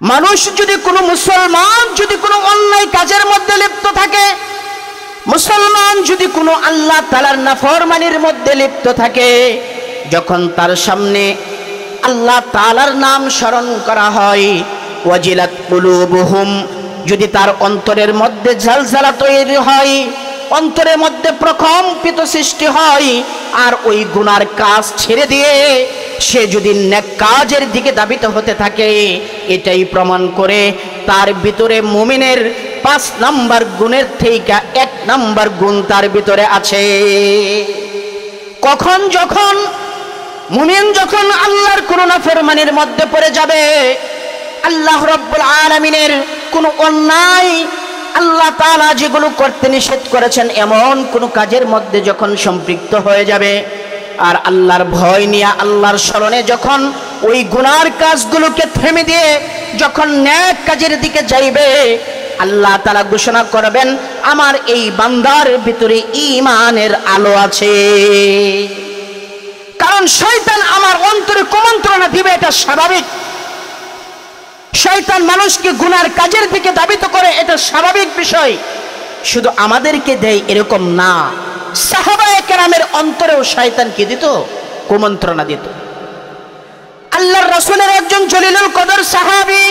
মানুষ যদি কোনো মুসলমান যদি কোনো অন্যায় কাজের মধ্যে লিপ্ত থাকে, মুসলমান যদি কোনো আল্লাহ তাআলার নাফরমানির মধ্যে লিপ্ত থাকে, যখন তার সামনে আল্লাহ তাআলার নাম স্মরণ করা হয়, ওয়াজিলাত কুলুবুহুম, যদি তার অন্তরের মধ্যে ঝালঝালা তৈরি হয়, অন্তরের মধ্যে প্রকম্পিত সৃষ্টি হয়, আর ওই গুনার কাজ ছেড়ে দিয়ে সে যদি নেক কাজের দিকে ধাবিত হতে থাকে, এটাই প্রমাণ করে তার ভিতরে মুমিনের 5 নাম্বার গুণের থেকে 1 নাম্বার গুণ তার ভিতরে আছে। কখন? যখন মুমিন যখন আল্লাহর কোন নাফরমানির মধ্যে পড়ে যাবে, আল্লাহ রাব্বুল আলামিনের কোন অন্যায় আল্লাহ তাআলা যেগুলো করতে নিষেধ করেছেন এমন কোন কাজের মধ্যে যখন সম্পৃক্ত হয়ে যাবে, আর আল্লাহর ভয় নিয়ে আল্লাহর স্মরণে যখন ওই গুনার কাজগুলোকে থেমে দিয়ে যখন নেক কাজের দিকে যাইবে, আল্লাহ তাআলা ঘোষণা করবেন আমার এই বান্দার ভিতরে ঈমানের আলো আছে। কারণ শয়তান আমার অন্তরে কুমন্ত্রণা দিবে, এটা স্বাভাবিক। শয়তান মানুষকে গুনার কাজের দিকে ধাবিত করে, এটা স্বাভাবিক বিষয়। শুধু আমাদেরকে দেয় এরকম না, সাহাবায়ে কেরামের অন্তরেও শয়তান কি দিত? কুমন্ত্রণা দিত। আল্লাহর রাসূলের একজন জলিলুল কদর সাহাবী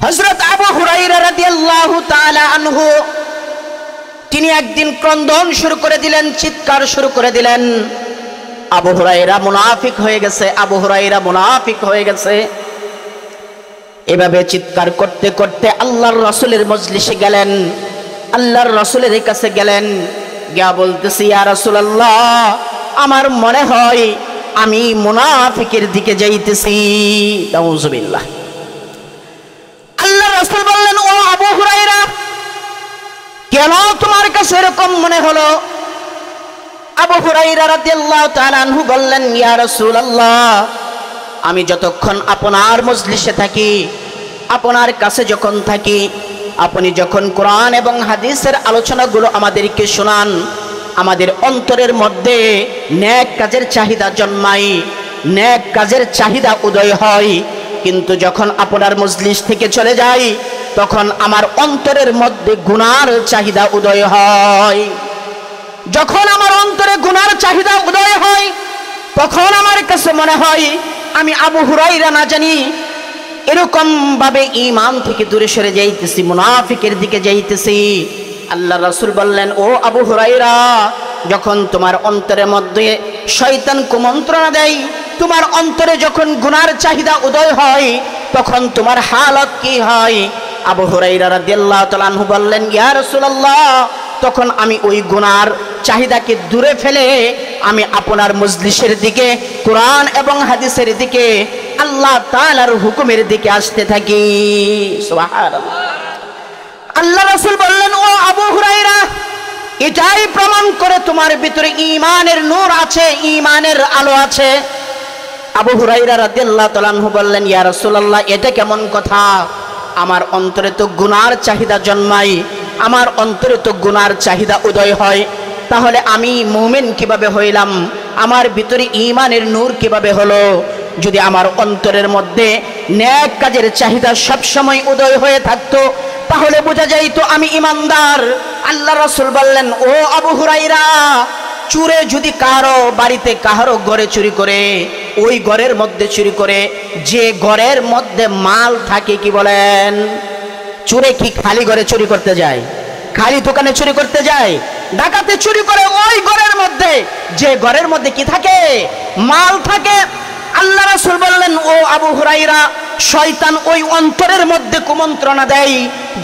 হযরত আবু হুরায়রা রাদিয়াল্লাহু তাআলা আনহু, তিনি একদিন ক্রন্দন শুরু করে দিলেন, চিৎকার শুরু করে দিলেন, আবু হুরায়রা মুনাফিক হয়ে গেছে, আবু হুরায়রা মুনাফিক হয়ে গেছে। এভাবে চিৎকার করতে করতে আল্লাহর রাসূলের মজলিসে গেলেন, আল্লাহর রাসূলের কাছে গেলেন, গিয়া বলতেছি ইয়া রাসূলুল্লাহ, আমার মনে হয় আমি মুনাফিকের দিকে যাইতেছি। নাউযুবিল্লাহ। আল্লাহর রাসূল বললেন, ও আবু হুরায়রা, কেন তোমার কাছে এরকম মনে হলো? আবু হুরায়রা রাদিয়াল্লাহু তাআলা আনহু বললেন, ইয়া রাসূলুল্লাহ, আমি যতক্ষণ আপনার মজলিসে থাকি, আপনার কাছে যখন থাকি, আপনি যখন কোরআন এবং হাদিসের আলোচনাগুলো আমাদেরকে শোনান, আমাদের অন্তরের মধ্যে নেক কাজের চাহিদা জন্মায়, নেক কাজের চাহিদা উদয় হয়। কিন্তু যখন আপনার মজলিস থেকে চলে যাই, তখন আমার অন্তরের মধ্যে গুনার চাহিদা উদয় হয়। যখন আমার অন্তরে গুনার চাহিদা উদয় হয়, তখন আমার কাছে মনে হয় আমি আবু হুরায়রা না জানি এরকম ভাবে ঈমান থেকে দূরে সরে যাইতেছি, মুনাফিকের দিকে যাইতেছি। আল্লাহ রাসূল বললেন, ও আবু হুরায়রা, যখন তোমার অন্তরের মধ্যে শয়তান কুমন্ত্রণা দেয়, তোমার অন্তরে যখন গুনার চাহিদা উদয় হয়, তখন তোমার হালত কি হয়? আবু হুরায়রা রাদিয়াল্লাহু তাআলা আনহু বললেন, ইয়া রাসূলুল্লাহ, তখন আমি ওই গুনার চাহিদাকে দূরে ফেলে আমি আপনার মজলিসের দিকে, কোরআন এবং হাদিসের দিকে, আল্লাহ তাআলার হুকুমের দিকে আসতে থাকি। সুবহানাল্লাহ। আল্লাহ রাসূল বললেন, ও আবু হুরায়রা, এটাই প্রমাণ করে তোমার ভিতরে ঈমানের নূর আছে, ঈমানের আলো আছে। আবু হুরায়রা রাদিয়াল্লাহু তাআলা আনহু বললেন, ইয়া রাসূলুল্লাহ, এটা কেমন কথা? আমার অন্তরে তো গুনার চাহিদা জন্মায়, আমার অন্তরে তো গুনার চাহিদা উদয় হয়, তাহলে আমি মুমিন কিভাবে হইলাম? আমার ভিতরে ঈমানের নূর কিভাবে হলো? যদি আমার অন্তরের মধ্যে নেক কাজের চাহিদা সব সময় উদয় হয়ে থাকতো, তাহলে বোঝা যাইতো আমি ঈমানদার। আল্লাহ রাসূল বললেন, ও আবু হুরায়রা, চুরে যদি কারো বাড়িতে কারো ঘরে চুরি করে, ওই ঘরের মধ্যে চুরি করে, যে ঘরের মধ্যে মাল থাকে, কি বলেন? চুরে কি খালি ঘরে চুরি করতে যায়? খালি দোকানে চুরি করতে যায়? ডাকাতে চুরি করে ওই ঘরের মধ্যে, যে ঘরের মধ্যে কি থাকে? মাল থাকে। আল্লাহ রাসূল বললেন, ও আবু হুরায়রা, শয়তান ওই অন্তরের মধ্যে কুমন্ত্রণা দেয়,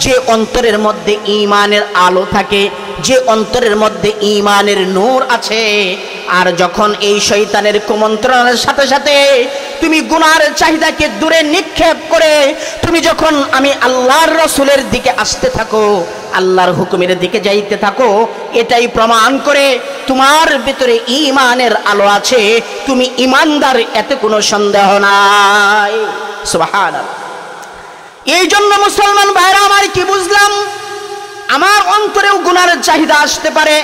যে অন্তরের মধ্যে ঈমানের আলো থাকে, যে অন্তরের মধ্যে ঈমানের নূর আছে। আর যখন এই শয়তানের কুমন্ত্রণার সাথে সাথে তুমি গুনার চাহিদাকে দূরে নিক্ষেপ করে তুমি যখন আমি আল্লাহর রাসূলের দিকে আসতে থাকো, আল্লাহর হুকুমের দিকে যাইতে থাকো, এটাই প্রমাণ করে তোমার ভিতরে ঈমানের আলো আছে, তুমি ঈমানদার, এতে কোনো সন্দেহ নাই। সুবহানাল্লাহ। এই জন্য মুসলমান ভাইরা আমার, কি বুঝলাম? আমার অন্তরেও গুনার চাহিদা আসতে পারে,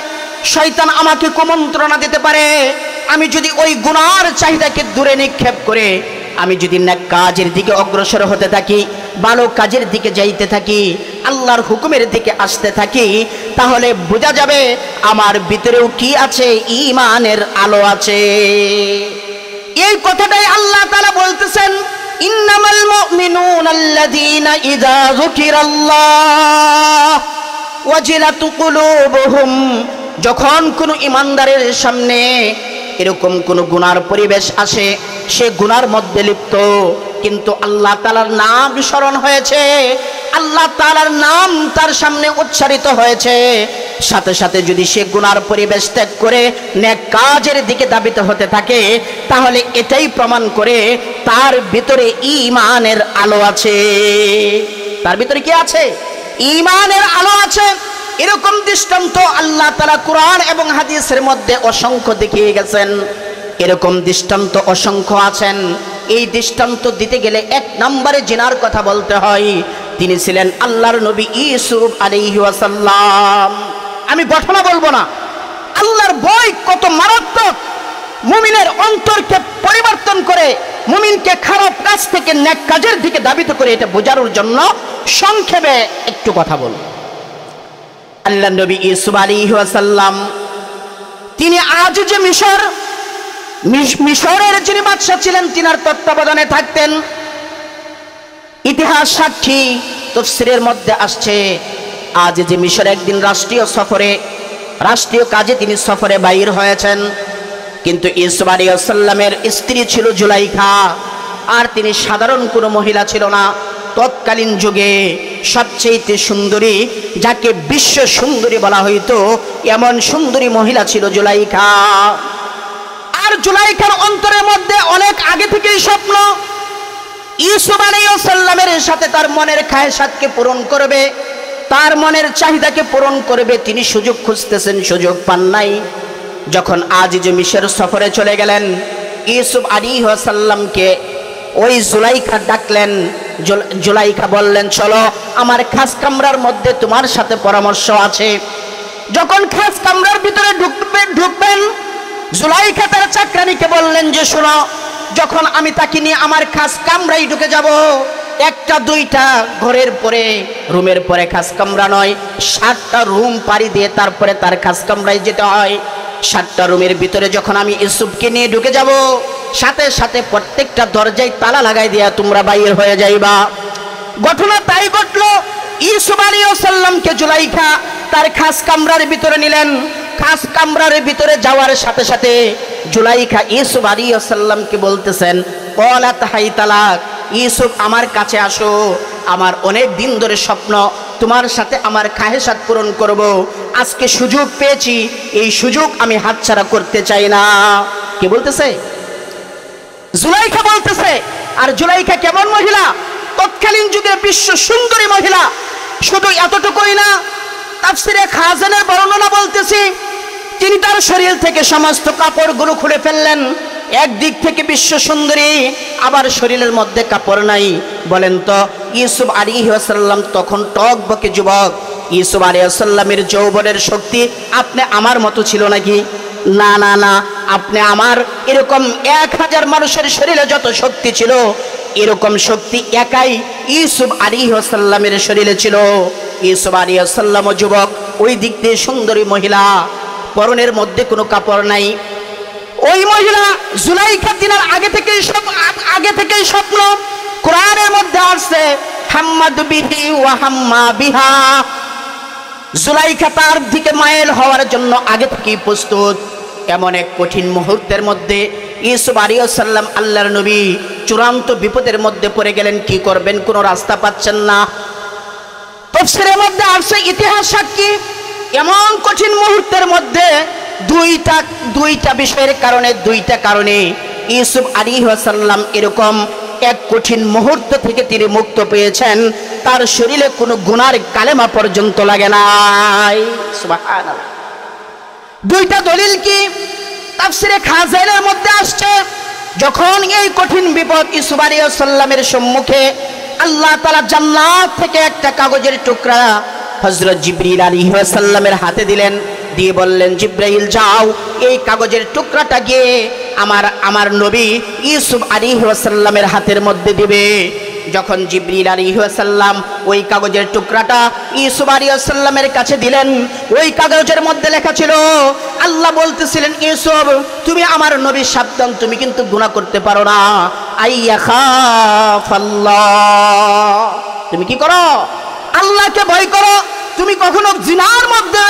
শয়তান আমাকে কুমন্ত্রণা দিতে পারে। আমি যদি ওই গুনার চাহিদাকে দূরে নিক্ষেপ করে আমি যদি নেক কাজের দিকে অগ্রসর হতে থাকি, ভালো কাজের দিকে যাইতে থাকি, আল্লাহর হুকুমের দিকে আসতে থাকি, তাহলে বোঝা যাবে আমার ভিতরেও কি আছে, ঈমানের আলো আছে। এই কথাটাই আল্লাহ তাআলা বলতেছেন, ইন্নামাল মুমিনুনা আল্লাযীনা ইযা যুকিরাল্লাহ ওয়াজিলাত কুলুবুহুম। যখন কোনো ঈমানদারের সামনে এরকম কোনো গুনার পরিবেশ আসে, সে গুনার মধ্যে লিপ্ত, কিন্তু আল্লাহ তাআলার নাম স্মরণ হয়েছে, আল্লাহ তাআলার নাম তার সামনে উচ্চারিত হয়েছে, সাথে সাথে যদি সে গুনার পরিবেশ ত্যাগ করে নেক কাজের দিকে ধাবিত হতে থাকে, তাহলে এটাই প্রমাণ করে তার ভিতরে ঈমানের আলো আছে। তার ভিতরে কি আছে? ঈমানের আলো আছে। এরকম দৃষ্টান্ত আল্লাহ তাআলা কুরআন এবং হাদিসের মধ্যে অসংখ্য দেখিয়ে গেছেন। এরকম দৃষ্টান্ত অসংখ্য আছেন। এই দৃষ্টান্ত দিতে গেলে এক নম্বরে জিনার কথা বলতে হয়। তিনি ছিলেন আল্লাহর নবী ইউসুফ আলাইহি ওয়াসাল্লাম। আমি ঘটনা বলবো না, আল্লাহর ভয় কত মারাত্মক, মুমিনের অন্তরকে পরিবর্তন করে, মুমিনকে খারাপ কাজ থেকে নেক কাজের দিকে ধাবিত করে, এটা বোঝানোর জন্য সংক্ষেপে একটু কথা বলবো। আল্লাহর নবী ইউসুফ আলাইহি ওয়াসাল্লাম তিনি আজ যে মিশরের যিনি বাদশা ছিলেন, তিনার তত্ত্বাবধানে থাকতেন। ইতিহাস সাক্ষী, তাফসীরের মধ্যে আসছে, আজ যে মিশর একদিন রাষ্ট্রীয় কাজে তিনি সফরে বাইর হয়েছেন, কিন্তু ইউসুফ আলাইহিস সালামের স্ত্রী ছিল জুলাইখা, আর তিনি সাধারণ কোনো মহিলা ছিল না। তৎকালীন যুগে সবচেয়ে সুন্দরী, যাকে বিশ্ব সুন্দরী বলা হইতো, এমন সুন্দরী মহিলা ছিল জুলাইখা। আর জুলাইখার অন্তরের মধ্যে অনেক আগে থেকেই স্বপ্ন, ইউসুফ আলাইহিস সালামের সাথে তার মনের খায়সাতকে পূরণ করবে, তার মনের চাহিদাকে পূরণ করবে। তিনি সুযোগ খুঁজতেছেন, সুযোগ পান নাই। যখন আজ যে মিশর সফরে চলে গেলেন, ইউসুফ আলাইহিস সালামকে ওই জুলাইখা ডাকলেন। জুলাইখা বললেন, চলো আমার খাস কামরার মধ্যে তোমার সাথে পরামর্শ আছে। যখন খাস কামরার ভিতরে ঢুকবেন, জুলাইখা তার চাকরানিকে বললেন যে, শোনো, যখন আমি তাকে নিয়ে আমার খাস কামরায় ঢুকে যাব, একটা দুইটা ঘরের পরে, রুমের পরে খাস কামরা নয়, 7টা রুম পাড়ি দিয়ে তারপরে তার খাস কামরায় যেতে হয়। 7টা রুমের ভিতরে যখন আমি ইউসুফকে নিয়ে ঢুকে যাব, সাথে সাথে প্রত্যেকটা দরজায় তালা লাগাই দিয়া তোমরা বাইর হয়ে যাইবা। ঘটনা তাই ঘটলো। ইউসুফ আলাইহিস সালামকে জুলাইখা তার খাস কামরার ভিতরে নিলেন। খাস কামরার ভিতরে যাওয়ার সাথে সাথে জুলাইখা ইউসুফ আলাইহিস সালামকে বলতেছেন, ক্বালাত হাইতালাক, ইউসুফ আমার কাছে আসো, আমার অনেক দিন ধরে স্বপ্ন, তোমার সাথে আমার খাহেসাত পূরণ করব। আজকে সুযোগ পেয়েছি, এই সুযোগ আমি হাতছাড়া করতে চাই না। কে বলতেছে? জুলাইখা বলতেছে। আর জুলাইখা কেমন মহিলা? তৎকালীন যুগে বিশ্ব সুন্দরী মহিলা। শুধু এতটুকুই না, তাফসিরে খাজানের বর্ণনা বলতেছি, তিনি তার শরীর থেকে সমস্ত কাপড়গুলো খুলে ফেললেন। একদিক থেকে বিশ্ব সুন্দরী, আবার শরীরের মধ্যে কাপড় নাই। বলেন তো, ইউসুফ আলাইহিস সালাম তখন টকবকে যুবক। ইউসুফ আলাইহিস সালামের যৌবনের শক্তি আপনি আমার মতো ছিল নাকি? না না না, আপনি আমার এরকম 1000 মানুষের শরীরে যত শক্তি ছিল, এরকম শক্তি একাই ইউসুফ আলাইহিস সালামের শরীরে ছিল। ইউসুফ আলাইহিস সালাম যুবক, ওই দিক দিয়ে সুন্দরী মহিলা, পরনের মধ্যে কোনো কাপড় নাই। ওই মহিলা জুলাইখা তিনার আগে থেকেই স্বপ্ন। কোরআনের মধ্যে আসছে, হাম্মাদ বিহি ওয়া হাম্মা বিহা। জুলাইখা তার দিকে মাইল হওয়ার জন্য আগে থেকেই প্রস্তুত। এমন এক কঠিন মুহূর্তের মধ্যে ইউসুফ আলাইহিস সালাম, আল্লাহর নবী, চূড়ান্ত বিপদের মধ্যে পড়ে গেলেন। কি করবেন, কোনো রাস্তা পাচ্ছেন না। তাফসীরের মধ্যে আসছে, ইতিহাস সাক্ষী, এমন কঠিন মুহূর্তের মধ্যে দুইটা বিষয়ের কারণে, দুইটা কারণে ইউসুফ আলাইহিস সালাম এরকম এক কঠিন মুহূর্ত থেকে তিনি মুক্ত পেয়েছেন। তার শরীরে কোনো গুনার কালেমা পর্যন্ত লাগে নাই। সুবহানাল্লাহ। দুইটা দলিল কি? তাফসীরে খাজাইনের মধ্যে আসছে, যখন এই কঠিন বিপদ ইউসুফ আলাইহিস সালামের সম্মুখে, আল্লাহ তাআলা জান্নাত থেকে একটা কাগজের টুকরা হযরত জিবরিল আলাইহিস সালামের হাতে দিলেন। দিয়ে বললেন, জিব্রাইল যাও, এই কাগজের টুকরাটা গিয়ে আমার নবী ইউসুফ আলাইহিস সালামের হাতের মধ্যে দিবে। যখন জিবরিল আলাইহিস সালাম ওই কাগজের টুকরাটা ইউসুফ আলাইহিস সালামের কাছে দিলেন, ওই কাগজের মধ্যে লেখা ছিল, আল্লাহ বলতেছিলেন, ইউসুফ তুমি আমার নবী, সাবধান, তুমি কিন্তু গুনাহ করতে পারো না। আইয়া খাফাল্লাহ, তুমি কি করো? আল্লাহকে ভয় করো। তুমি কখনো জিনার মধ্যে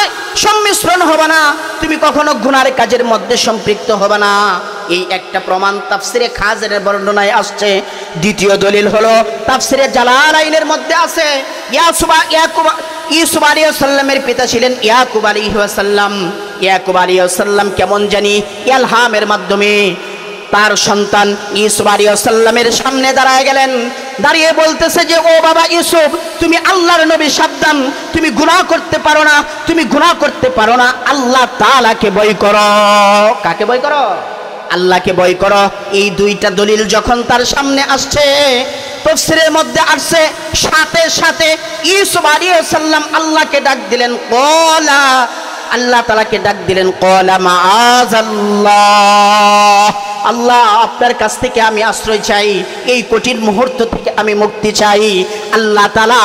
সম্মিশ্রণ হবে না, তুমি কখনো গুনার কাজের মধ্যে সম্পৃক্ত হবে না। এই একটা প্রমাণ তাফসিরে খাজেরের বর্ণনায় আসছে। দ্বিতীয় দলিল হলো তাফসিরে জালালাইনের মধ্যে আছে, ইউসুফ আলাইহিস সালামের পিতা ছিলেন ইয়াকুব আলাইহিস সালাম। ইয়াকুব আলাইহিস সালাম কেমন জানি ইলহামের মাধ্যমে তার সন্তান ইউসুফ আলাইহিস সালামের সামনে দাঁড়ায় গেলেন, দাঁড়িয়ে বলতেছে যে, ও বাবা ইউসুফ, তুমি আল্লাহর নবী, সাবধান, তুমি গুনাহ করতে পারো না, তুমি গুনাহ করতে পারো না। আল্লাহ তাআলাকে ভয় করো। কাকে ভয় করো? আল্লাহকে ভয় করো। এই দুইটা দলিল যখন তার সামনে আসছে, তাফসীরের মধ্যে আসছে, সাথে সাথে ইউসুফ আলাইহিস সালাম আল্লাহকে ডাক দিলেন, ক্বালা, আল্লাহ তাআলাকে ডাক দিলেন, ক্বালা মাআযাল্লাহ, আল্লাহ আপনার কাছ থেকে আমি আশ্রয় চাই, এই কঠিন মুহূর্ত থেকে আমি মুক্তি চাই। আল্লাহ তাআলা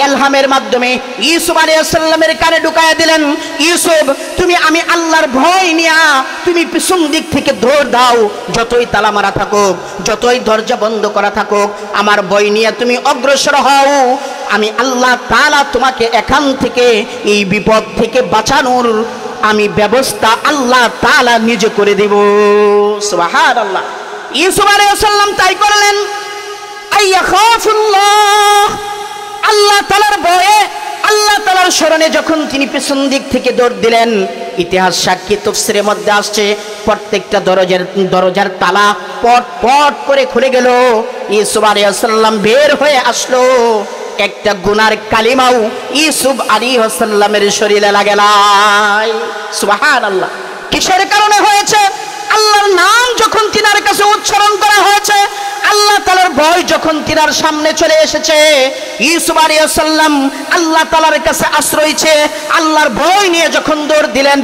ইলহামের মাধ্যমে ইউসুফ আলাইহিস সালামের কানে ঢুকায়া দিলেন, ইউসুফ তুমি আমি আল্লাহর ভয় নিয়া তুমি পিছন দিক থেকে দৌড় দাও, যতই তালা মারা থাকুক, যতই দরজা বন্ধ করা থাকুক, আমার ভয় নিয়ে তুমি অগ্রসর হও। আমি আল্লাহ তাআলা তোমাকে এখান থেকে, এই বিপদ থেকে বাঁচানোর আমি ব্যবস্থা আল্লাহ তাআলা নিজে করে দেব। সুবহানাল্লাহ। ইউসুফ আলাইহিস সালাম তাই করলেন। আইয়া খাফুল্লাহ, আল্লাহ তাআলার ভয়ে, আল্লাহ তাআলার শরণে যখন তিনি পেছন দিক থেকে দৌড় দিলেন, ইতিহাস সাক্ষী, তাফসীরের মধ্যে আসছে, প্রত্যেকটা দরজার তালা পট পট করে খুলে গেল। ইউসুফ আলাইহিস সালাম বের হয়ে আসলো। একটা গুনার কালিমাও ইউসুফ আলাইহিস সালামের শরীরে লাগে নাই। সুবহানাল্লাহ। কিসের কারণে হয়েছে? আল্লাহর নাম যখন তিনার কাছে উচ্চারণ করা হয়েছে, আল্লাহ তাআলার ভয় যখন তিনার সামনে চলে এসেছে, ইউসুফ আলাইহিস সালাম আল্লাহ তাআলার কাছে আশ্রয় চেয়ে আল্লাহর ভয় নিয়ে যখন দৌড় দিলেন,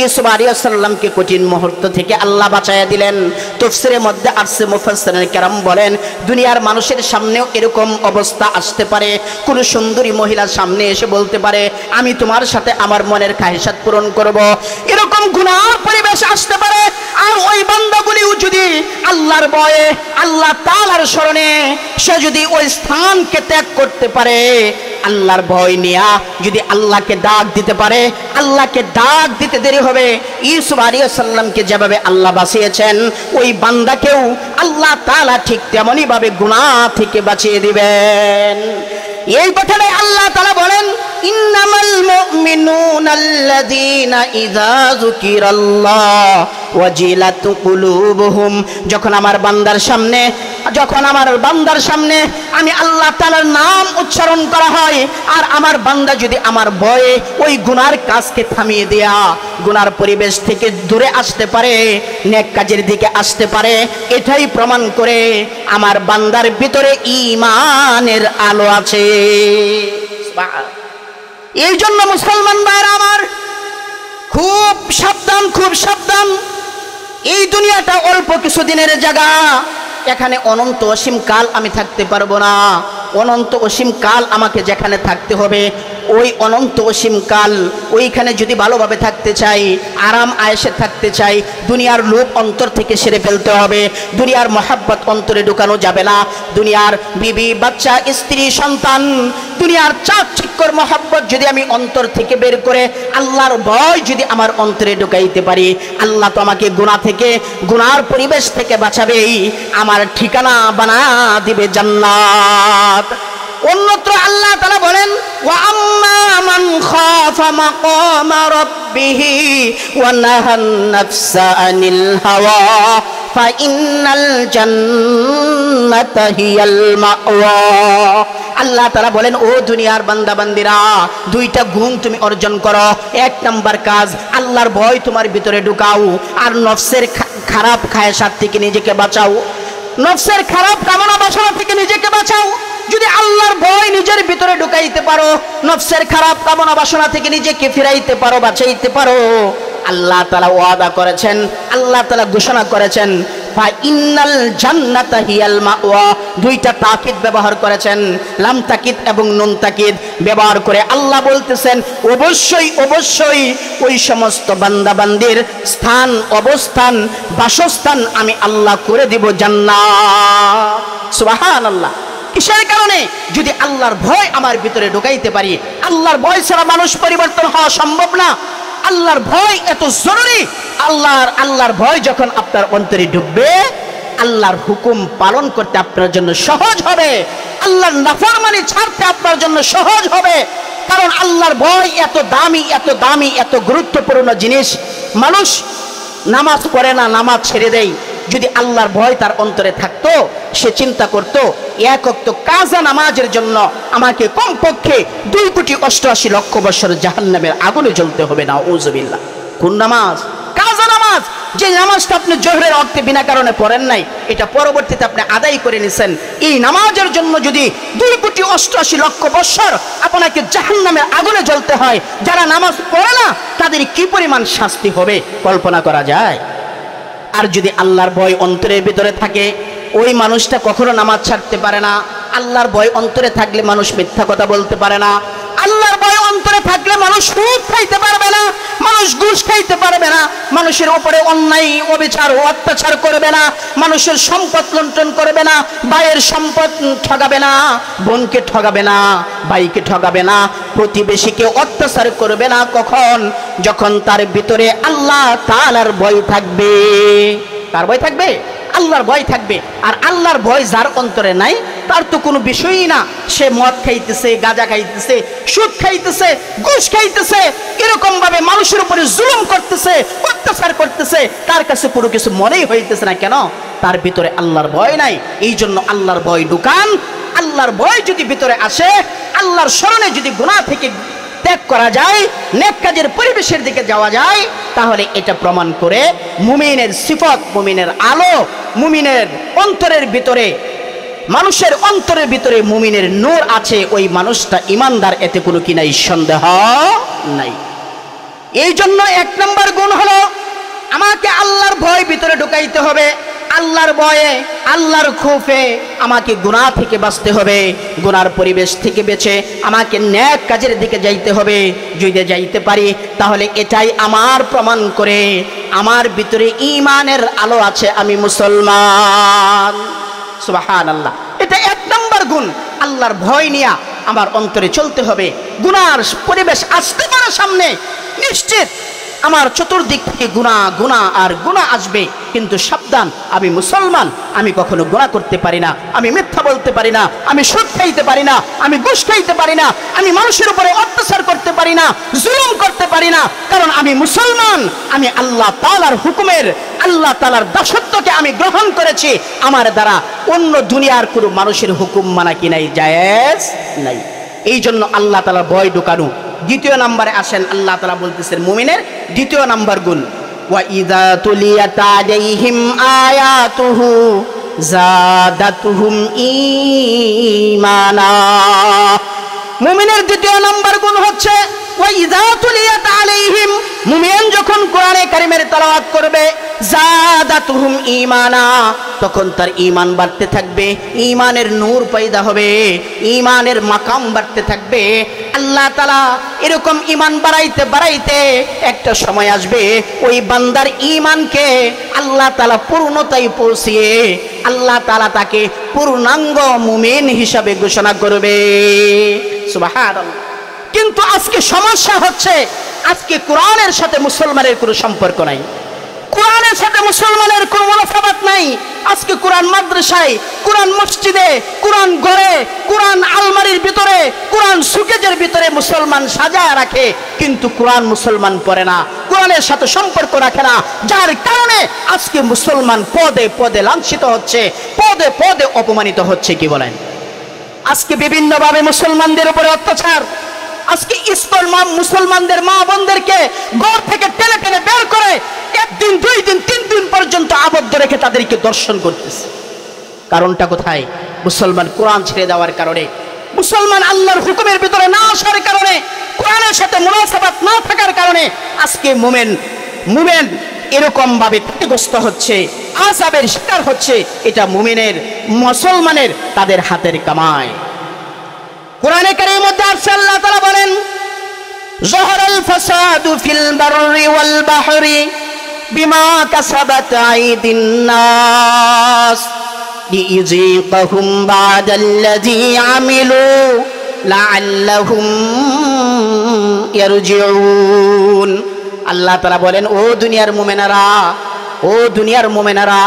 ইউসুফ আলাইহিস সালামকে কঠিন মুহূর্ত থেকে আল্লাহ বাঁচায়া দিলেন। তাফসীরের মধ্যে আসছে, মুফাসসিরিন কেরাম বলেন, দুনিয়ার মানুষের সামনেও এরকম অবস্থা আসতে পারে। কোন সুন্দরী মহিলার সামনে এসে বলতে পারে, আমি তোমার সাথে আমার মনের খাহিশাত পূরণ করব, এরকম গুনার পরিবেশ আসতে পারে। আর ওই বান্দাগুলিও যদি আল্লাহর ভয়ে, আল্লাহ তাআলার শরণে সে যদি ওই স্থানকে ত্যাগ করতে পারে, আল্লাহর ভয় নিয়া যদি আল্লাহকে ডাক দিতে পারে, আল্লাহকে ডাক দিতে দেরি হবে। ইউসুফ আলাইহিস সালামকে যেভাবে আল্লাহ বাঁচিয়েছেন, ওই বান্দাকেও আল্লাহ তাআলা ঠিক তেমনি ভাবে গুনাহ থেকে বাঁচিয়ে দিবেন। এই কথাটাই আল্লাহ তাআলা বলেন, ইন্নামাল মুমিনুনাল্লাযীনা ইযা যুকিরাল্লাহ ওয়াজিলাত কুলুবুহুম, যখন আমার বান্দার সামনে আমি আল্লাহ তাআলার নাম উচ্চারণ করা হয়, আর আমার বান্দা যদি আমার ভয়ে ওই গুনার কাজকে থামিয়ে দেয়া, গুনার পরিবেশ থেকে দূরে আসতে পারে, নেক কাজের দিকে আসতে পারে, এটাই প্রমাণ করে আমার বান্দার ভিতরে ঈমানের আলো আছে। এই জন্য মুসলমান ভাইরা আমার, খুব সাবধান, খুব সাবধান। এই দুনিয়াটা অল্প কিছুদিনের জায়গা, এখানে অনন্ত অসীম কাল আমি থাকতে পারবো না। অনন্ত অসীম কাল আমাকে যেখানে থাকতে হবে, ওই অনন্ত অসীম কাল ওইখানে যদি ভালোভাবে থাকতে চাই, আরাম আয়েশে থাকতে চাই, দুনিয়ার লোভ অন্তর থেকে সেরে ফেলতে হবে। দুনিয়ার মহাব্বত অন্তরে ঢুকানো যাবে না। দুনিয়ার বিবি, বাচ্চা, স্ত্রী, সন্তান, দুনিয়ার চাকচিক্যর মহাব্বত যদি আমি অন্তর থেকে বের করে আল্লাহর ভয় যদি আমার অন্তরে ঢুকাইতে পারি, আল্লাহ তো আমাকে গুনাহ থেকে, গুনার পরিবেশ থেকে বাঁচাবেই, আমার ঠিকানা বানা দিবে জান্নাত। অন্যত্র আল্লাহ তাআলা বলেন, ওয়া আম্মা মান খাফা মাকামা রাব্বিহি ওয়া নাহান নাফসা আনিল হাওয়া ফাইন্নাল জান্নাতা হিয়াল মাওয়া। আল্লাহ তাআলা বলেন, ও দুনিয়ার বান্দা বান্দিরা, দুইটা গুণ তুমি অর্জন করো। এক নাম্বার কাজ, আল্লাহর ভয় তোমার ভিতরে ঢুকাও, আর নফসের খারাপ খায়সাত থেকে নিজেকে বাঁচাও, নফসের খারাপ কামনা বাসনা থেকে নিজেকে বাঁচাও। যদি আল্লাহর ভয় নিজের ভিতরে ঢুকাইতে পারো, নফসের খারাপ কামনা বাসনা থেকে নিজেকে ফিরাইতে পারো, বাঁচাইতে পারো, আল্লাহ তাআলা ওয়াদা করেছেন, আল্লাহ তাআলা ঘোষণা করেছেন ফা ইন্নাল জান্নাতা হিয়াল মাওয়া। দুইটা তাকিদ ব্যবহার করেছেন, লাম তাকিদ এবং নুন তাকিদ ব্যবহার করে আল্লাহ বলতেছেন অবশ্যই অবশ্যই ওই সমস্ত বান্দা বান্দির স্থান, অবস্থান, বাসস্থান আমি আল্লাহ করে দিব জান্নাত। সুবহানাল্লাহ। কিসের কারণে? যদি আল্লাহর ভয় আমার ভিতরে ঢুকাইতে পারি। আল্লাহর ভয় ছাড়া মানুষ পরিবর্তন হওয়া সম্ভব না। আল্লাহর ভয় এত জরুরি। আল্লাহর ভয় যখন আপনার অন্তরে ঢুকবে, আল্লাহর হুকুম পালন করতে আপনার জন্য সহজ হবে, আল্লাহর নাফরমানি ছাড়তে আপনার জন্য সহজ হবে। কারণ আল্লাহর ভয় এত দামি, এত দামি, এত গুরুত্বপূর্ণ জিনিস। মানুষ নামাজ পড়ে না, নামাজ ছেড়ে দেয়। যদি আল্লাহর ভয় তার অন্তরে থাকতো, সে চিন্তা করত এক ওয়াক্ত কাজা নামাজের জন্য আমাকে কমপক্ষে 2,88,00,000 বছর জাহান্নামের আগুনে জ্বলতে হবে। নাউযুবিল্লাহ। কোন নামাজ? কাজা নামাজ। যে নামাজটা আপনি জোহরের ওয়াক্তে বিনা কারণে পড়েন নাই, এটা পরবর্তীতে আপনি আদায় করে নিছেন, এই নামাজের জন্য যদি 2,88,00,000 বছর আপনাকে জাহান্নামের আগুনে জ্বলতে হয়, যারা নামাজ পড়ে না তাদের কি পরিমাণ শাস্তি হবে কল্পনা করা যায়? আর যদি আল্লাহর ভয় অন্তরের ভিতরে থাকে, ওই মানুষটা কখনো নামাজ ছাড়তে পারে না। আল্লাহর ভয় অন্তরে থাকলে মানুষ মিথ্যা কথা বলতে পারে না। আল্লাহর ভয় অন্তরে থাকলে মানুষ সুদ খাইতে পারবে না, মানুষ ঘুষ খাইতে পারবে না, মানুষের উপরে অন্যায় অবিচার ও অত্যাচার করবে না, মানুষের সম্পদ লুণ্ঠন করবে না, ভাইয়ের সম্পদ ঠগাবে না, বোনকে ঠগাবে না, ভাইকে ঠগাবে না, প্রতিবেশীকে অত্যাচার করবে না। কখন? যখন তার ভিতরে আল্লাহ তাআলার ভয় থাকবে। কার ভয় থাকবে? আল্লাহর ভয় থাকবে। আর আল্লাহর ভয় যার অন্তরে নাই, তার তো কোনো বিষয়ই না। সে মদ খাইতেছে, গাঁজা খাইতেছে, সুদ খাইতেছে, ঘুষ খাইতেছে, এরকম ভাবে মানুষের উপরে জুলুম করতেছে, অত্যাচার করতেছে, তার কাছে কোনো কিছু মনেই হইতেছে না। কেন? তার ভিতরে আল্লাহর ভয় নাই। এই জন্য আল্লাহর ভয় ঢুকান। আল্লাহর ভয় যদি ভিতরে আসে, আল্লাহর স্মরণে যদি গুনাহ থেকে ত্যাগ করা যায়, নেক কাজের পরিবেশের দিকে যাওয়া যায়, তাহলে এটা প্রমাণ করে মুমিনের সিফত, মুমিনের আলো, মুমিনের অন্তরের ভিতরে, মানুষের অন্তরের ভিতরে মুমিনের নূর আছে, ওই মানুষটা ইমানদার, এতে কোনো কি নাই, সন্দেহ নাই। এই জন্য 1 নম্বর গুণ হলো আমাকে আল্লাহর ভয় ভিতরে ঢুকাইতে হবে। আল্লাহর ভয়ে, আল্লাহর খৌফে আমাকে গুনাহ থেকে বাঁচতে হবে, গুনার পরিবেশ থেকে বেঁচে আমাকে নেক কাজের দিকে যাইতে হবে। যদি যাইতে পারি, তাহলে এটাই আমার প্রমাণ করে আমার ভিতরে ঈমানের আলো আছে, আমি মুসলমান। সুবহানাল্লাহ। এটা 1 নম্বর গুণ। আল্লাহর ভয় নিয়ে আমার অন্তরে চলতে হবে। গুনার পরিবেশ আসতে পারে সামনে, নিশ্চিত আমার চতুর্দিক থেকে গুনাহ আর গুনাহ আসবে, কিন্তু সাবধান, আমি মুসলমান, আমি কখনো গুনাহ করতে পারি না, আমি মিথ্যা বলতে পারি না, আমি সুদ খাইতে পারি না, আমি ঘুষ খাইতে পারি না, আমি মানুষের উপরে অত্যাচার করতে পারি না, জুলুম করতে পারি না, কারণ আমি মুসলমান। আমি আল্লাহ তাআলার হুকুমের, আল্লাহ তাআলার দাসত্বকে আমি গ্রহণ করেছি। আমার দ্বারা অন্য দুনিয়ার কোনো মানুষের হুকুম মানা কি নাই, জায়েজ নাই। এই জন্য আল্লাহ তাআলার ভয় ঢুকানো। 2 নম্বরে আসেন, আল্লাহ তাআলা বলতেছেন মুমিনের 2 নম্বর গুণ, ওয়া ইযা তুলিয়াত আলাইহিম আয়াতুহু যাদাতুহুম ঈমানা। মুমিনের 2 নম্বর গুণ হচ্ছে ওয়া ইযা তুলিয়াত আলাইহিম, মুমিন যখন কোরআনে কারীমের তেলাওয়াত করবে, যাদাতুহুম ঈমানা, তখন তার ঈমান বাড়তে থাকবে, ঈমানের নূর পয়দা হবে, ঈমানের মাকাম বাড়তে থাকবে। আল্লাহ তাআলা এরকম ঈমান বাড়াইতে বাড়াইতে একটা সময় আসবে, ওই বান্দার ঈমানকে আল্লাহ তাআলা পূর্ণতায় পৌঁছিয়ে আল্লাহ তাআলা তাকে পূর্ণাঙ্গ মুমিন হিসাবে ঘোষণা করবে। সুবহানাল্লাহ। কিন্তু আজকে সমস্যা হচ্ছে, আজকে কোরআনের সাথে মুসলমানের কোনো সম্পর্ক নাই, কোরআনের সাথে মুসলমানের কোনো মুনাফাবাত নাই। আজকে কোরআন মাদ্রাসায়, কোরআন মসজিদে, কোরআন ঘরে, কোরআন আলমারির ভিতরে, কোরআন সুকেজের ভিতরে মুসলমান সাজায় রাখে, কিন্তু কোরআন মুসলমান পড়ে না, কোরআনের সাথে সম্পর্ক রাখে না। যার কারণে আজকে মুসলমান পদে পদে লাঞ্ছিত হচ্ছে, পদে পদে অপমানিত হচ্ছে। কি বলেন? আজকে বিভিন্নভাবে মুসলমানদের উপরে অত্যাচার। আজকে ইসলাম মুসলমানদের মা বোনদেরকে ঘর থেকে টেনে টেনে বের করে 1 দিন 2 দিন 3 দিন পর্যন্ত আবদ্ধ রেখে তাদেরকে দর্শন করতেছে। কারণটা কোথায়? মুসলমান কোরআন ছেড়ে দেওয়ার কারণে। মুসলমান আল্লাহর হুকুমের ভিতরে না আসার কারণে, কোরআনের সাথে মুনাসাবাত না থাকার কারণে আজকে মুমিন এরকম ভাবে ক্ষতিগ্রস্ত হচ্ছে, আযাবের শিকার হচ্ছে। এটা মুসলমানের তাদের হাতের কামাই। কোরআনে কারীমের মধ্যে আছে আল্লাহ তাআলা বলেন, যাহারাল ফাসাদু ফিল বাররি ওয়াল বাহরি বিমা কাসাবাত আইদিন নাস লিইযীকাহুম বা'দাল্লাযী আমিলু লাআল্লাহুম ইয়ারজিউন। আল্লাহ তাআলা বলেন, ও দুনিয়ার মুমিনারা,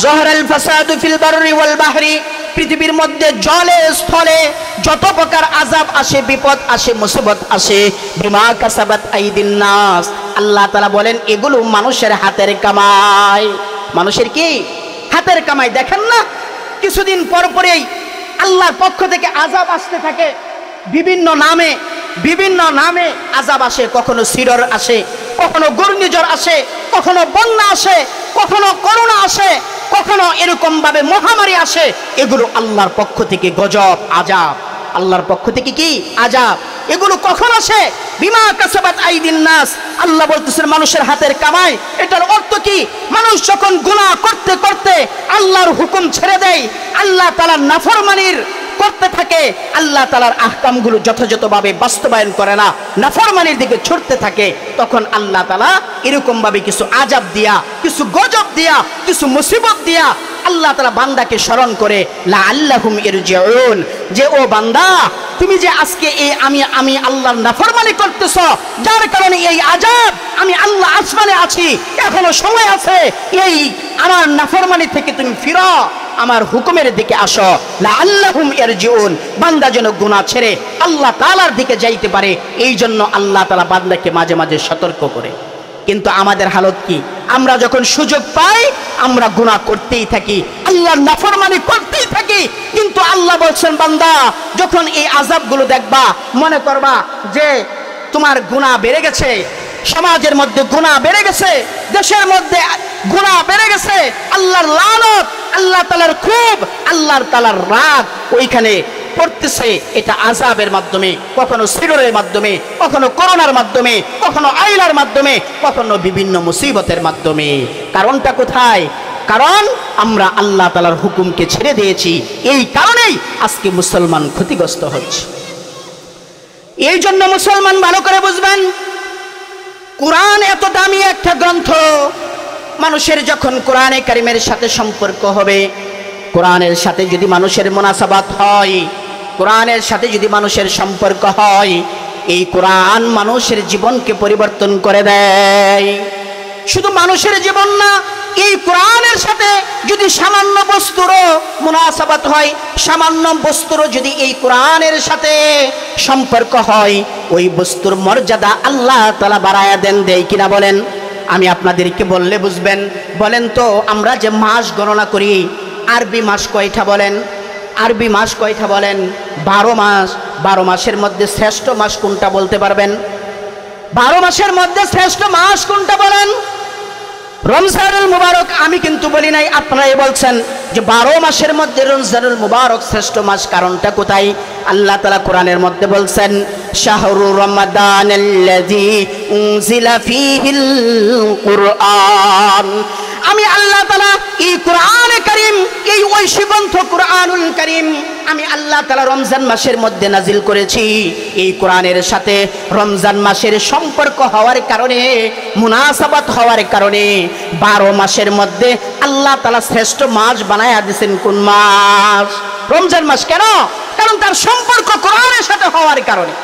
যাহারাল ফাসাদু ফিল বাররি ওয়াল বাহরি, পৃথিবীর মধ্যে জলে স্থলে যত প্রকার আযাব আসে, বিপদ আসে, মুসিবত আসে, বিমা কাসাবাত আইদিন নাস, আল্লাহ তাআলা বলেন এগুলো মানুষের হাতের কামাই। মানুষের কি হাতের কামাই? দেখেন না, কিছুদিন পর পরেই আল্লাহর পক্ষ থেকে আযাব আসতে থাকে, বিভিন্ন নামে আযাব আসে। কখনো সিরর আসে, কখনো ঘূর্ণিঝড় আসে, কখনো বন্যা আসে, কখনো করোনা আসে, কখনো এরকম ভাবে মহামারী আসে। এগুলো আল্লাহর পক্ষ থেকে গজব, আযাব। আল্লাহর পক্ষ থেকে কি আযাব? এগুলো কখন আসে? বিমা কাসাবাত আইদিন নাস। আল্লাহ বলতেছেন মানুষের হাতের কামাই। এটার অর্থ কি? মানুষ যখন গুনাহ করতে করতে আল্লাহর হুকুম ছেড়ে দেয়, আল্লাহ তাআলার নাফরমানির করতে থাকে, আল্লাহ তাআলার আহকামগুলো যথাযথভাবে বাস্তবায়ন করে না, নাফরমানির দিকে ছুটতে থাকে, তখন আল্লাহ তাআলা এরকম ভাবে কিছু আযাব দিয়া, কিছু গজব দিয়া, কিছু মুসিবত দিয়া আল্লাহ তাআলা বান্দাকে স্মরণ করে লাআল্লাহুম ইয়ারজিউন, যে ও বান্দা তুমি যে আজকে এই আমি আল্লাহর নাফরমানি করতেছ, যার কারণে এই আযাব, আমি আল্লাহ আসমানে আছি, এখনো সময় আছে, এই আমার নাফরমানি থেকে তুমি ফিরো, আমার হুকুমের দিকে আসো। লাআল্লাহুম ইয়ারজিউন, বান্দা যেন গুনাহ ছেড়ে আল্লাহ তাআলার দিকে যাইতে পারে, এই জন্য আল্লাহ তাআলা বান্দাকে মাঝে মাঝে সতর্ক করে। কিন্তু আমাদের হালত কি? আমরা যখন সুযোগ পাই আমরা গুনাহ করতেই থাকি, আল্লাহর নাফরমানি করতেই থাকি। কিন্তু আল্লাহ বলছেন, বান্দা যখন এই আযাবগুলো দেখবা, মনে করবা যে তোমার গুনাহ বেড়ে গেছে, সমাজের মধ্যে গুনাহ বেড়ে গেছে, দেশের মধ্যে গুনাহ বেড়ে গেছে, আল্লাহর লানত, আল্লাহ তাআলার খুব, আল্লাহ তাআলার রাগ ওইখানে পড়তেছে। এটা আযাবের মাধ্যমে, কখনো সিররের মাধ্যমে, কখনো করোনার মাধ্যমে, কখনো আইলার মাধ্যমে, কখনো বিভিন্ন মুসিবতের মাধ্যমে। কারণটা কোথায়? কারণ আমরা আল্লাহ তাআলার হুকুমকে ছেড়ে দিয়েছি। এই কারণেই আজকে মুসলমান ক্ষতিগ্রস্ত হচ্ছে। এই জন্য মুসলমান ভালো করে বুঝবেন, কোরআন এত দামি একটা গ্রন্থ, মানুষের যখন কোরআনে কারিমের সাথে সম্পর্ক হবে, কোরআনের সাথে যদি মানুষের মুনাসাবাত হয়, কোরআনের সাথে যদি মানুষের সম্পর্ক হয়, এই কোরআন মানুষের জীবনকে পরিবর্তন করে দেয়। শুধু মানুষের জীবন না, এই কোরআনের সাথে যদি সামান্য বস্তুরও মুনাসাবাত হয়, সামান্য বস্তুরও যদি এই কোরআনের সাথে সম্পর্ক হয়, ওই বস্তুর মর্যাদা আল্লাহ তাআলা বাড়ায়া দেন, দেয় কিনা বলেন? আমি আপনাদেরকে বললে বুঝবেন। বলেন তো, আমরা যে মাস গণনা করি, আরবি মাস কয়টা বলেন? আরবি মাস কয়টা বলেন? 12 মাস। 12 মাসের মধ্যে শ্রেষ্ঠ মাস কোনটা বলতে পারবেন? 12 মাসের মধ্যে শ্রেষ্ঠ মাস কোনটা বলেন? রমজানুল মুবারক। আমি কিন্তু বলি নাই, আপনারাই বলছেন যে 12 মাসের মধ্যে রমজানুল মুবারক শ্রেষ্ঠ মাস। কারণটা কোথায়? আল্লাহ তাআলা কোরআনের মধ্যে বলছেন, শাহরু রমাদানাল্লাযী উনজিলা ফীহিল কুরআন। আমি আল্লাহ তাআলা এই কোরআনে কারীম, এই ঐশী গ্রন্থ কোরআনুল কারীম আমি আল্লাহ তাআলা রমজান মাসের মধ্যে নাজিল করেছি। এই কোরআনের সাথে রমজান মাসের সম্পর্ক হওয়ার কারণে, মুনাসাবাত হওয়ার কারণে 12 মাসের মধ্যে আল্লাহ তাআলা শ্রেষ্ঠ মাস বানায়া দিয়েছেন। কোন মাস? রমজান মাস। কেন? কারণ তার সম্পর্ক কোরআনের সাথে হওয়ার কারণে,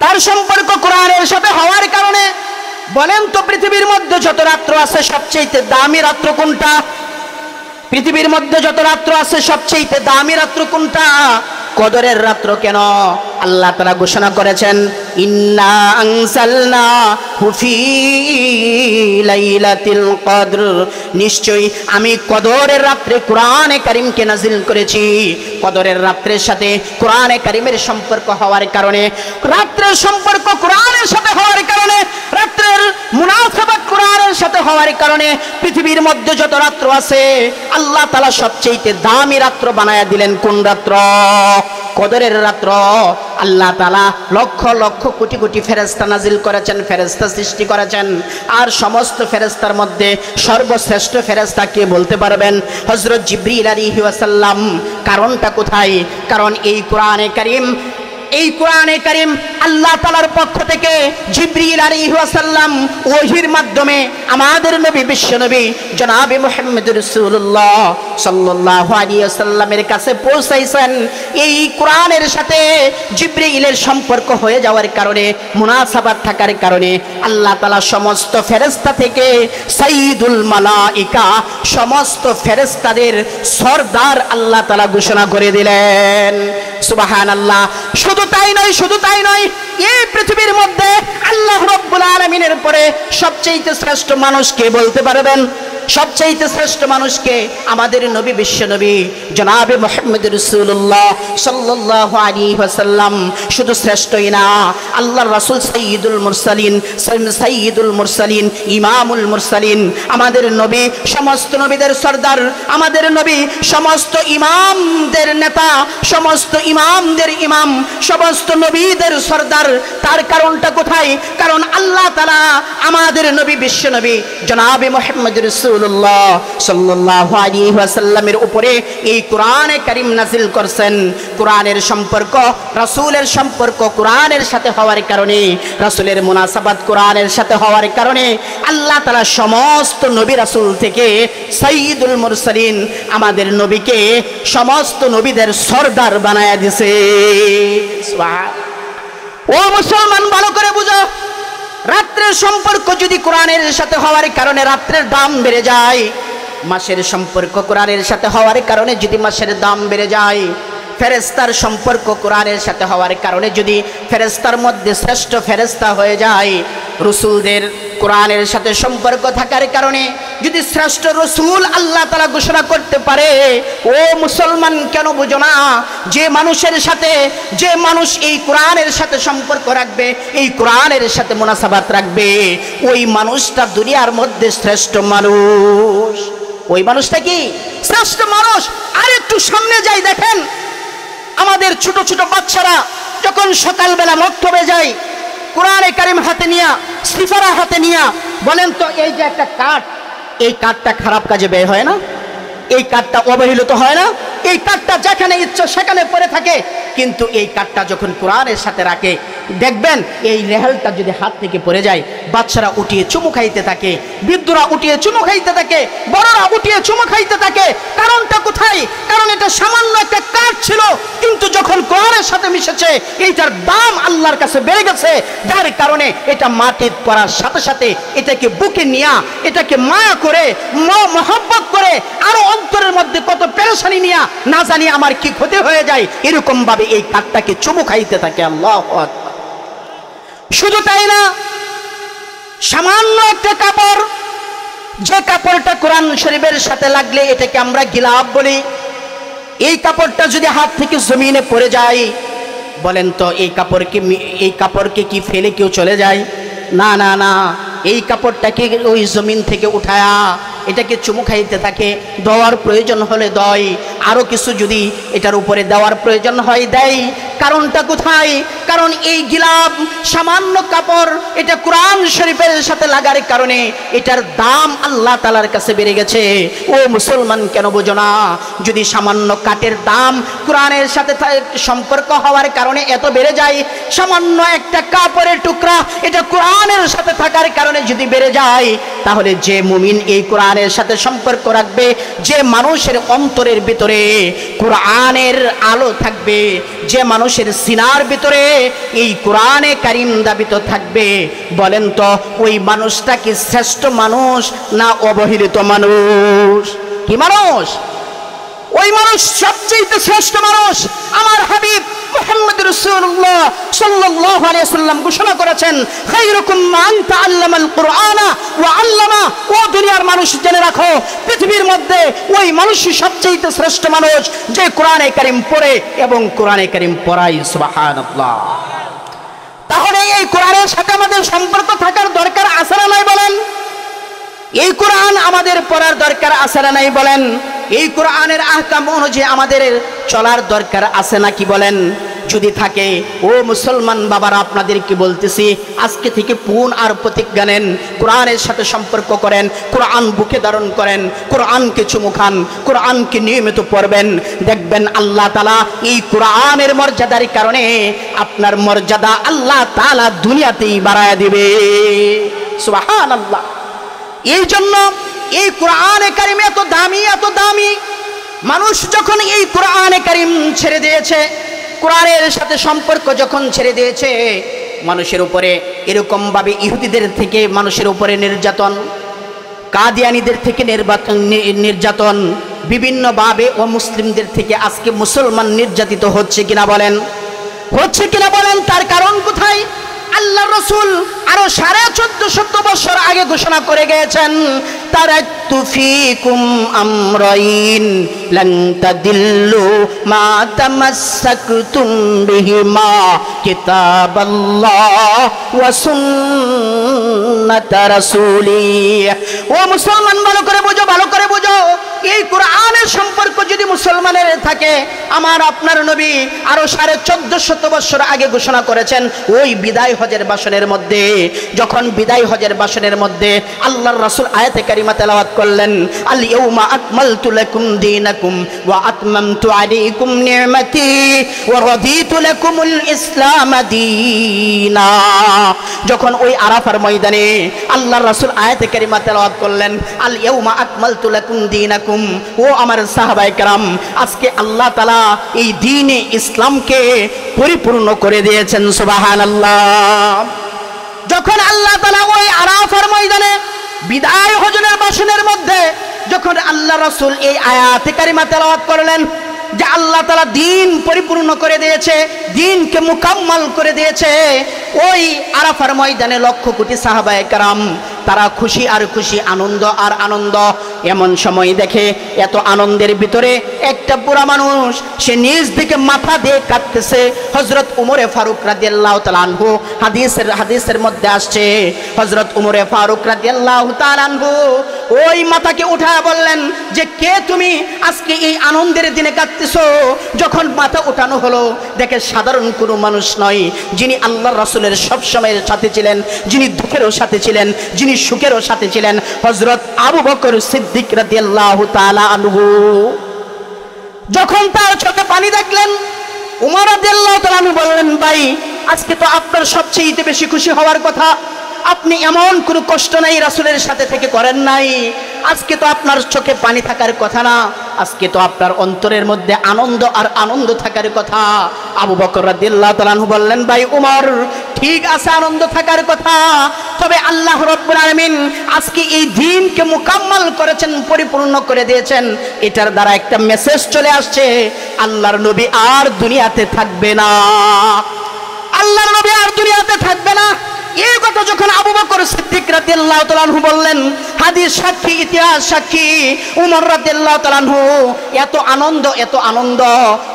তার সম্পর্ক কোরআনের সাথে হওয়ার কারণে। বলেন তো, পৃথিবীর মধ্যে যত রাত্র আছে সবচেয়ে দামি রাত্র কোনটা? পৃথিবীর মধ্যে যত রাত্র আছে সবচেয়ে দামি রাত্র কোনটা? কদরের রাত্র। কেন? আল্লাহ তাআলা ঘোষণা করেছেন, ইন্না আনসালনাহু ফী লাইলাতিল কদর, নিশ্চয়ই আমি কদরের রাত্রে কোরআনে কারীমকে নাজিল করেছি। কদরের রাত্রের সাথে কোরআনে কারীমের সম্পর্ক হওয়ার কারণে, রাত্রের সম্পর্ক কোরআনের সাথে হওয়ার কারণে, রাত্রের মুনাসাবাত কোরআনের সাথে হওয়ার কারণে পৃথিবীর মধ্যে যত রাত্র আছে আল্লাহ তাআলা সবচেয়ে দামি রাত্র বানায়া দিলেন। কোন রাত্র? কদরের রাত্র আল্লাহ তাআলা লক্ষ লক্ষ কোটি কোটি ফেরেশতা নাজিল করেছেন, ফেরেশতা সৃষ্টি করেছেন। আর সমস্ত ফেরেশতার মধ্যে সর্বশ্রেষ্ঠ ফেরেশতা কে বলতে পারবেন? হযরত জিবরিল আলাইহিস সালাম। কারণটা কোথায়? কারণ এই কোরআনে কারীম আল্লাহ তাআলার পক্ষ থেকে জিবরিল আলাইহিস সালাম ওহীর মাধ্যমে আমাদের নবী বিশ্বনবী জনাবে মুহাম্মদ রাসূলুল্লাহ সাল্লাল্লাহু আলাইহি ওয়াসাল্লামের কাছে পৌঁছাইছেন। এই কোরআনের সাথে জিবরিলের সম্পর্ক হয়ে যাওয়ার কারণে, মুনাসাবাত থাকার কারণে আল্লাহ তাআলা সমস্ত ফেরেশতা থেকে সাইয়্যিদুল মালাইকা, সমস্ত ফেরেশতাদের সরদার আল্লাহ তাআলা ঘোষণা করে দিলেন। সুবহানাল্লাহ। শুধু তাই নয়, এই পৃথিবীর মধ্যে আল্লাহ রাব্বুল আলামিনের পরে সবচেয়ে শ্রেষ্ঠ মানুষ কে বলতে পারবেন? সবচেয়ে শ্রেষ্ঠ মানুষকে আমাদের নবী বিশ্বনবী জনাবে মুহাম্মদ রাসূলুল্লাহ সাল্লাল্লাহু আলাইহি ওয়াসাল্লাম। শুধু শ্রেষ্ঠই না, আল্লাহর রাসূল সাইয়্যিদুল মুরসালিন, ইমামুল মুরসালিন। আমাদের নবী সমস্ত নবীদের সরদার, আমাদের নবী সমস্ত ইমামদের নেতা, সমস্ত ইমামদের ইমাম, সমস্ত নবীদের সরদার। তার কারণটা কোথায়? কারণ আল্লাহ তাআলা আমাদের নবী বিশ্বনবী জনাবে মুহাম্মদ রাসূলুল্লাহ সাল্লাল্লাহু আলাইহি ওয়াসাল্লামের উপরে এই কোরআনে কারীম নাযিল করছেন। কোরআনের সম্পর্ক, রাসূলের সম্পর্ক কোরআনের সাথে হওয়ার কারণে, রাসূলের মুনাসাবাত কোরআনের সাথে হওয়ার কারণে আল্লাহ তাআলা সমস্ত নবী রাসূল থেকে সাইয়্যিদুল মুরসালিন আমাদের নবীকে সমস্ত নবীদের সরদার বানায়া দিয়েছে। ও মুসলমান, ভালো করে বুঝো, রাত্রের সম্পর্ক যদি কোরআনের সাথে হওয়ার কারণে রাত্রের দাম বেড়ে যায়, মাসের সম্পর্ক কোরআনের সাথে হওয়ার কারণে যদি মাসের দাম বেড়ে যায়, ফেরেশতার সম্পর্ক কোরআনের সাথে হওয়ার কারণে যদি ফেরেশতার মধ্যে শ্রেষ্ঠ ফেরেশতা হয়ে যায়, রসুলদের কোরআনের সাথে সম্পর্ক থাকার কারণে যদি শ্রেষ্ঠ রসুল আল্লাহ তাআলা ঘোষণা করতে পারে, ও মুসলমান কেন বুঝো না? যে মানুষের সাথে, যে মানুষ এই কোরআনের সাথে সম্পর্ক রাখবে, এই কোরআনের সাথে মুনাসাবাত রাখবে, ওই মানুষটা দুনিয়ার মধ্যে শ্রেষ্ঠ মানুষ। ওই মানুষটা কি শ্রেষ্ঠ মানুষ? আর একটু সামনে যাই, দেখেন আমাদের ছোট ছোট বাচ্চারা যখন সকালবেলা মক্তবে যায়, কোরআনে কারীম হাতে নিয়া, সিফারা হাতে নিয়া, বলেন তো এই যে একটা কাঠ, এই কাঠটা খারাপ কাজে ব্যয় হয় না? এই কাঠটা অবহেলিত হয় না? এই কাঠটা যেখানে ইচ্ছা সেখানে পড়ে থাকে, কিন্তু এই কাঠটা যখন কোরআনের সাথে রাখে, দেখবেন এই রেহালটা যদি হাত থেকে পড়ে যায়, বাচ্চারা উঠিয়ে চুমু খাইতে থাকে, বৃদ্ধরা উঠিয়ে চুমু খাইতে থাকে, বড়রা উঠিয়ে চুমু খাইতে থাকে। কারণটা কোথায়? কারণ এটা সামান্য একটা কাঠ ছিল, কিন্তু যখন কোরআনের সাথে মিশেছে এইটার দাম আল্লাহর কাছে বেড়ে গেছে, যার কারণে এটা মাটির পড়ার সাথে সাথে এটাকে বুকে নিয়া, এটাকে মায়া করে, মহব্বত করে, আরো অন্তরের মধ্যে কত পেরেশানি নিয়া, না জানি আমার কি ক্ষতি হয়ে যায়, এরকম ভাবে এই কাঠটাকে চুমু খাইতে থাকে। আল্লাহু আকবার। শুধু তাই না, সামান্য একটা কাপড়, যে কাপড়টা কোরআন শরীফের সাথে লাগলে এটাকে আমরা গিলাফ বলি, এই কাপড়টা যদি হাত থেকে জমিনে পড়ে যায়, বলেন তো এই কাপড়কে কি ফেলে কেউ চলে যায়? না না না, এই কাপড়টাকে ওই জমিন থেকে উঠায়া এটাকে চুমু খাইতে থাকে, দেওয়ার প্রয়োজন হলে দেয়, আরো কিছু যদি এটার উপরে দেওয়ার প্রয়োজন হয় দেয়। কারণটা কোথায়? কারণ এই গিলাফ সামান্য কাপড়, এটা কোরআন শরীফের সাথে লাগার কারণে এটার দাম আল্লাহ তাআলার কাছে বেড়ে গেছে। ও মুসলমান কেন বোঝো না? যদি সামান্য কাঠের দাম কোরআনের সাথে সম্পর্ক হওয়ার কারণে এত বেড়ে যায়, সামান্য একটা কাপড়ের টুকরা এটা কোরআনের সাথে থাকার কারণে যদি বেড়ে যায়, তাহলে যে মুমিন এই কোরআনের সাথে সম্পর্ক রাখবে, যে মানুষের অন্তরের ভিতরে কোরআনের আলো থাকবে, যে মানুষের সিনার ভিতরে এই কোরআনে কারীম দাবিত থাকবে, বলেন তো ওই মানুষটা কি শ্রেষ্ঠ মানুষ না অবহেলিত মানুষ? কি মানুষ? ওই মানুষ সবচেয়ে শ্রেষ্ঠ মানুষ। আমার হাবিব মুহাম্মদ রাসূলুল্লাহ সাল্লাল্লাহু আলাইহি ওয়াসাল্লাম ঘোষণা করেছেন, খায়রুকুম মান তাআল্লামাল কুরআনা ওয়া আল্লামা। ও দুনিয়ার মানুষ জেনে রাখো, পৃথিবীর মধ্যে ওই মানুষই সবচেয়ে শ্রেষ্ঠ মানুষ যে কোরআনে কারীম পড়ে এবং কোরআনে কারীম পড়ায়। সুবহানাল্লাহ। তাহলে এই কোরআনের সাথে আমাদের সম্পর্ক থাকার দরকার আছে না নাই বলেন? এই কোরআন আমাদের পড়ার দরকার আছে না নাই বলেন? এই কোরআনের আহকাম অনুযায়ী আমাদের চলার দরকার আছে নাকি বলেন? যদি থাকে, ও মুসলমান বাবারা, আপনাদেরকে বলতেছি আজকে থেকে পূর্ণ আর প্রতিজ্ঞা নেন, কোরআনের সাথে সম্পর্ক করেন, কোরআন বুকে ধারণ করেন, কোরআনকে চুমু খান, কোরআনকে নিয়মিত পড়বেন। দেখবেন আল্লাহ তাআলা এই কোরআনের মর্যাদার কারণে আপনার মর্যাদা আল্লাহ তাআলা দুনিয়াতেই বাড়ায় দিবে। সুবহানাল্লাহ। এই জন্য এই কোরআনে কারিম এত দামি, এত দামি। মানুষ যখন এই কোরআনে কারিম ছেড়ে দিয়েছে, কোরআনের সাথে সম্পর্ক যখন ছেড়ে দিয়েছে, মানুষের উপরে এরকম ভাবে ইহুদিদের থেকে মানুষের উপরে নির্যাতন, কাদিয়ানীদের থেকে নির্যাতন, বিভিন্ন ভাবে ও মুসলিমদের থেকে আজকে মুসলমান নির্যাতিত হচ্ছে কিনা বলেন? হচ্ছে কিনা বলেন? তার কারণ কোথায়? আল্লাহ রসুল আরো 1450 বছর আগে ঘোষণা করে গিয়েছেন, তারাকতু ফীকুম আমরাইন লান তাদিল্লু মা তামাসসাকতুম বিহিমা কিতাবাল্লাহ ওয়া সুন্নাত রাসূলি। ও মুসলমান, ভালো করে বুঝো, ভালো করে বুঝো। এই কোরআনের সম্পর্ক যদি মুসলমানের থাকে, আমার আপনার নবী আরো 1450 বছর আগে ঘোষণা করেছেন। ওই বিদায় হজের ভাষণের মধ্যে, যখন বিদায় হজের ভাষণের মধ্যে আল্লাহর রাসূল আয়াতে কারিমা তেলাওয়াত করলেন, আল ইয়াউমা আকমালতু লাকুম দীনাকুম ওয়া আতমামতু আলাইকুম নি'মাতি ওয়া রাদিতু লাকুমুল ইসলাম দীনা। যখন ওই আরাফার ময়দানে আল্লাহর রাসূল আয়াতে কারিমা তেলাওয়াত করলেন, আল ইয়াউমা আকমালতু লাকুম দীনাকুম, ও আমার সাহাবায়ে কেরাম, আজকে আল্লাহ তাআলা এই দ্বীনে ইসলামকে পরিপূর্ণ করে দিয়েছেন। সুবহানাল্লাহ। যখন আল্লাহ তাআলা ওই আরাফার ময়দানে বিদায় হজের ভাষণের মধ্যে যখন আল্লাহ রাসূল এই আয়াতে কারিমা তেলাওয়াত করলেন যে আল্লাহ তাআলা দ্বীন পরিপূর্ণ করে দিয়েছে, দ্বীনকে মুকাম্মাল করে দিয়েছে, ওই আরাফার ময়দানে লক্ষ কোটি সাহাবায়ে কেরাম তারা খুশি আর খুশি, আনন্দ আর আনন্দ। এমন সময় দেখে এত আনন্দের ভিতরে একটা বুড়া মানুষ সে নিজ দিকে মাথা দিয়ে কাঁদতেছে। হযরত উমরে ফারুক রাদিয়াল্লাহু তাআলা আনহু, হাদিসের মধ্যে আসছে, হযরত উমরে ফারুক রাদিয়াল্লাহু তাআলা আনহু ওই মাথাকে উঠায় বললেন যে, কে তুমি আজকে এই আনন্দের দিনে কাঁদতেছো? যখন মাথা উঠানো হলো, দেখে সাধারণ কোনো মানুষ নয়, যিনি আল্লাহর রাসূলের সব সময়ের সাথে ছিলেন, যিনি দুঃখেরও সাথে ছিলেন, যিনি সুখেরও সাথে ছিলেন, হযরত আবু বকর সিদ্দিক রাদিয়াল্লাহু তাআলা আনহু। যখন তার চোখে পানি দেখলেন, উমর রাদিয়াল্লাহু তাআলা আনহু বললেন, ভাই, আজকে তো আপনার সবচেয়ে বেশি খুশি হওয়ার কথা, আপনি এমন কোনো কষ্ট নাই রাসূলের সাথে থেকে করেন নাই, আজকে তো আপনার চোখে পানি থাকার কথা না, আজকে তো আপনার অন্তরের মধ্যে আনন্দ আর আনন্দ থাকার কথা। আবু বকর রাদিয়াল্লাহু তাআলা আনহু বললেন, ভাই উমর, ঠিক আছে, আনন্দ থাকার কথা, তবে আল্লাহ রাব্বুল আলামিন আজকে এই দ্বীনকে মুকাম্মাল করেছেন, পরিপূর্ণ করে দিয়েছেন, এটার দ্বারা একটা মেসেজ চলে আসছে, আল্লাহর নবী আর দুনিয়াতে থাকবে না, আল্লাহর নবী আর দুনিয়াতে থাকবে না। এই কথা যখন আবু বকর সিদ্দিক রাদিয়াল্লাহু তাআলা আনহু বললেন, হাদিস সাক্ষী, ইতিহাস সাক্ষী, উমর রাদিয়াল্লাহু তাআলা আনহু এত আনন্দ